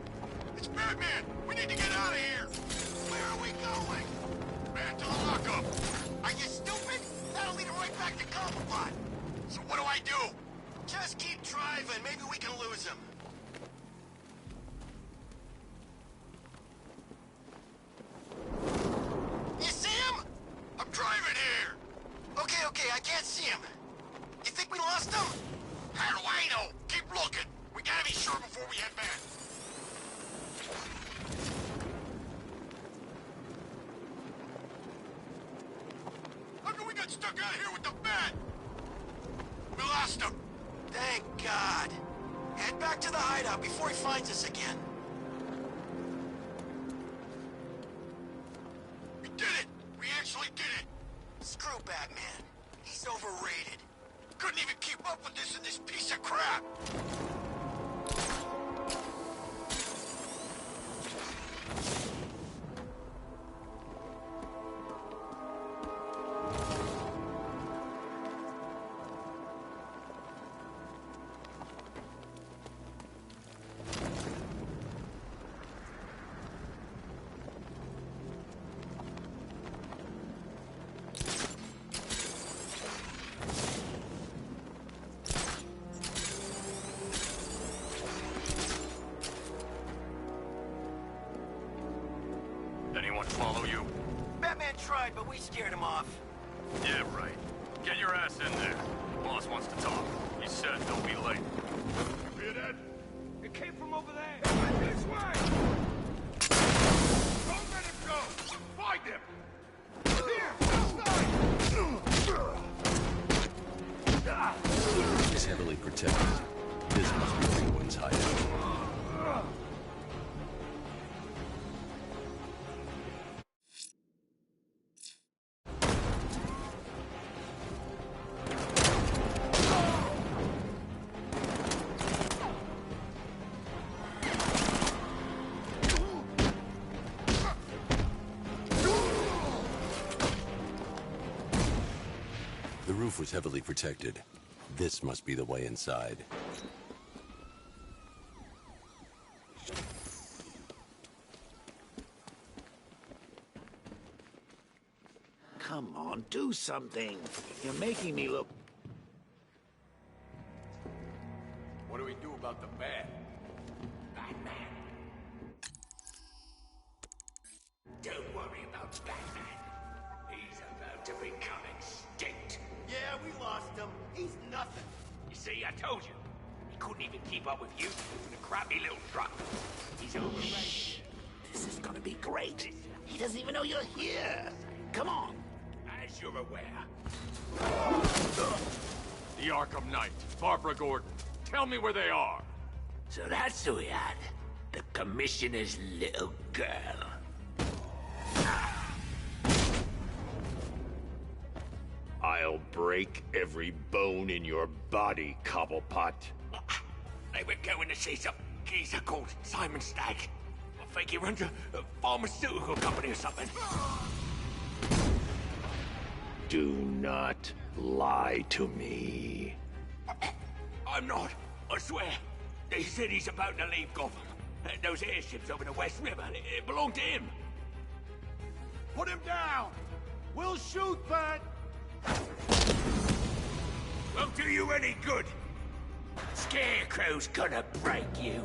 It's Batman! We need to get out of here! Where are we going? Man, to the lockup! Are you stupid? That'll lead him right back to Cobblepot! So what do I do? Just keep driving. Maybe we can lose him. You see him? I'm driving here. Okay, I can't see him. You think we lost him? How do I know? Keep looking. We gotta be sure before we head back. How come we got stuck out here with the bat? We lost him. Thank God. Head back to the hideout before he finds us again. We did it! We actually did it! Screw Batman. He's overrated. Couldn't even keep up with this in this piece of crap!
Anyone follow you?
Batman tried, but we scared him off.
Yeah, right. Get your ass in there. Boss wants to talk. He said don't be late. You hear that?
It came from over there! It went this way! Don't let him go! Find him! Here!
It's heavily protected. This must be Penguin's hideout. The roof was heavily protected. This must be the way inside.
Come on, do something. You're making me look...
What do we do about the bat? Batman.
Don't worry about Batman. He's about to become extinct.
Yeah, we lost him. He's nothing.
You see, I told you. He couldn't even keep up with you in a crappy little truck. He's overrated. This is gonna be great. He doesn't even know you're here. Come on. As you're aware.
The Arkham Knight, Barbara Gordon. Tell me where they are.
So that's who we had. The Commissioner's little girl.
I'll break every bone in your body, Cobblepot.
They were going to see some geezer called Simon Stagg. I think he runs a pharmaceutical company or something.
Do not lie to me.
I'm not, I swear. They said he's about to leave Gotham. Those airships over the West River, it belonged to him.
Put him down! We'll shoot, Bat!
Won't do you any good. Scarecrow's gonna break you.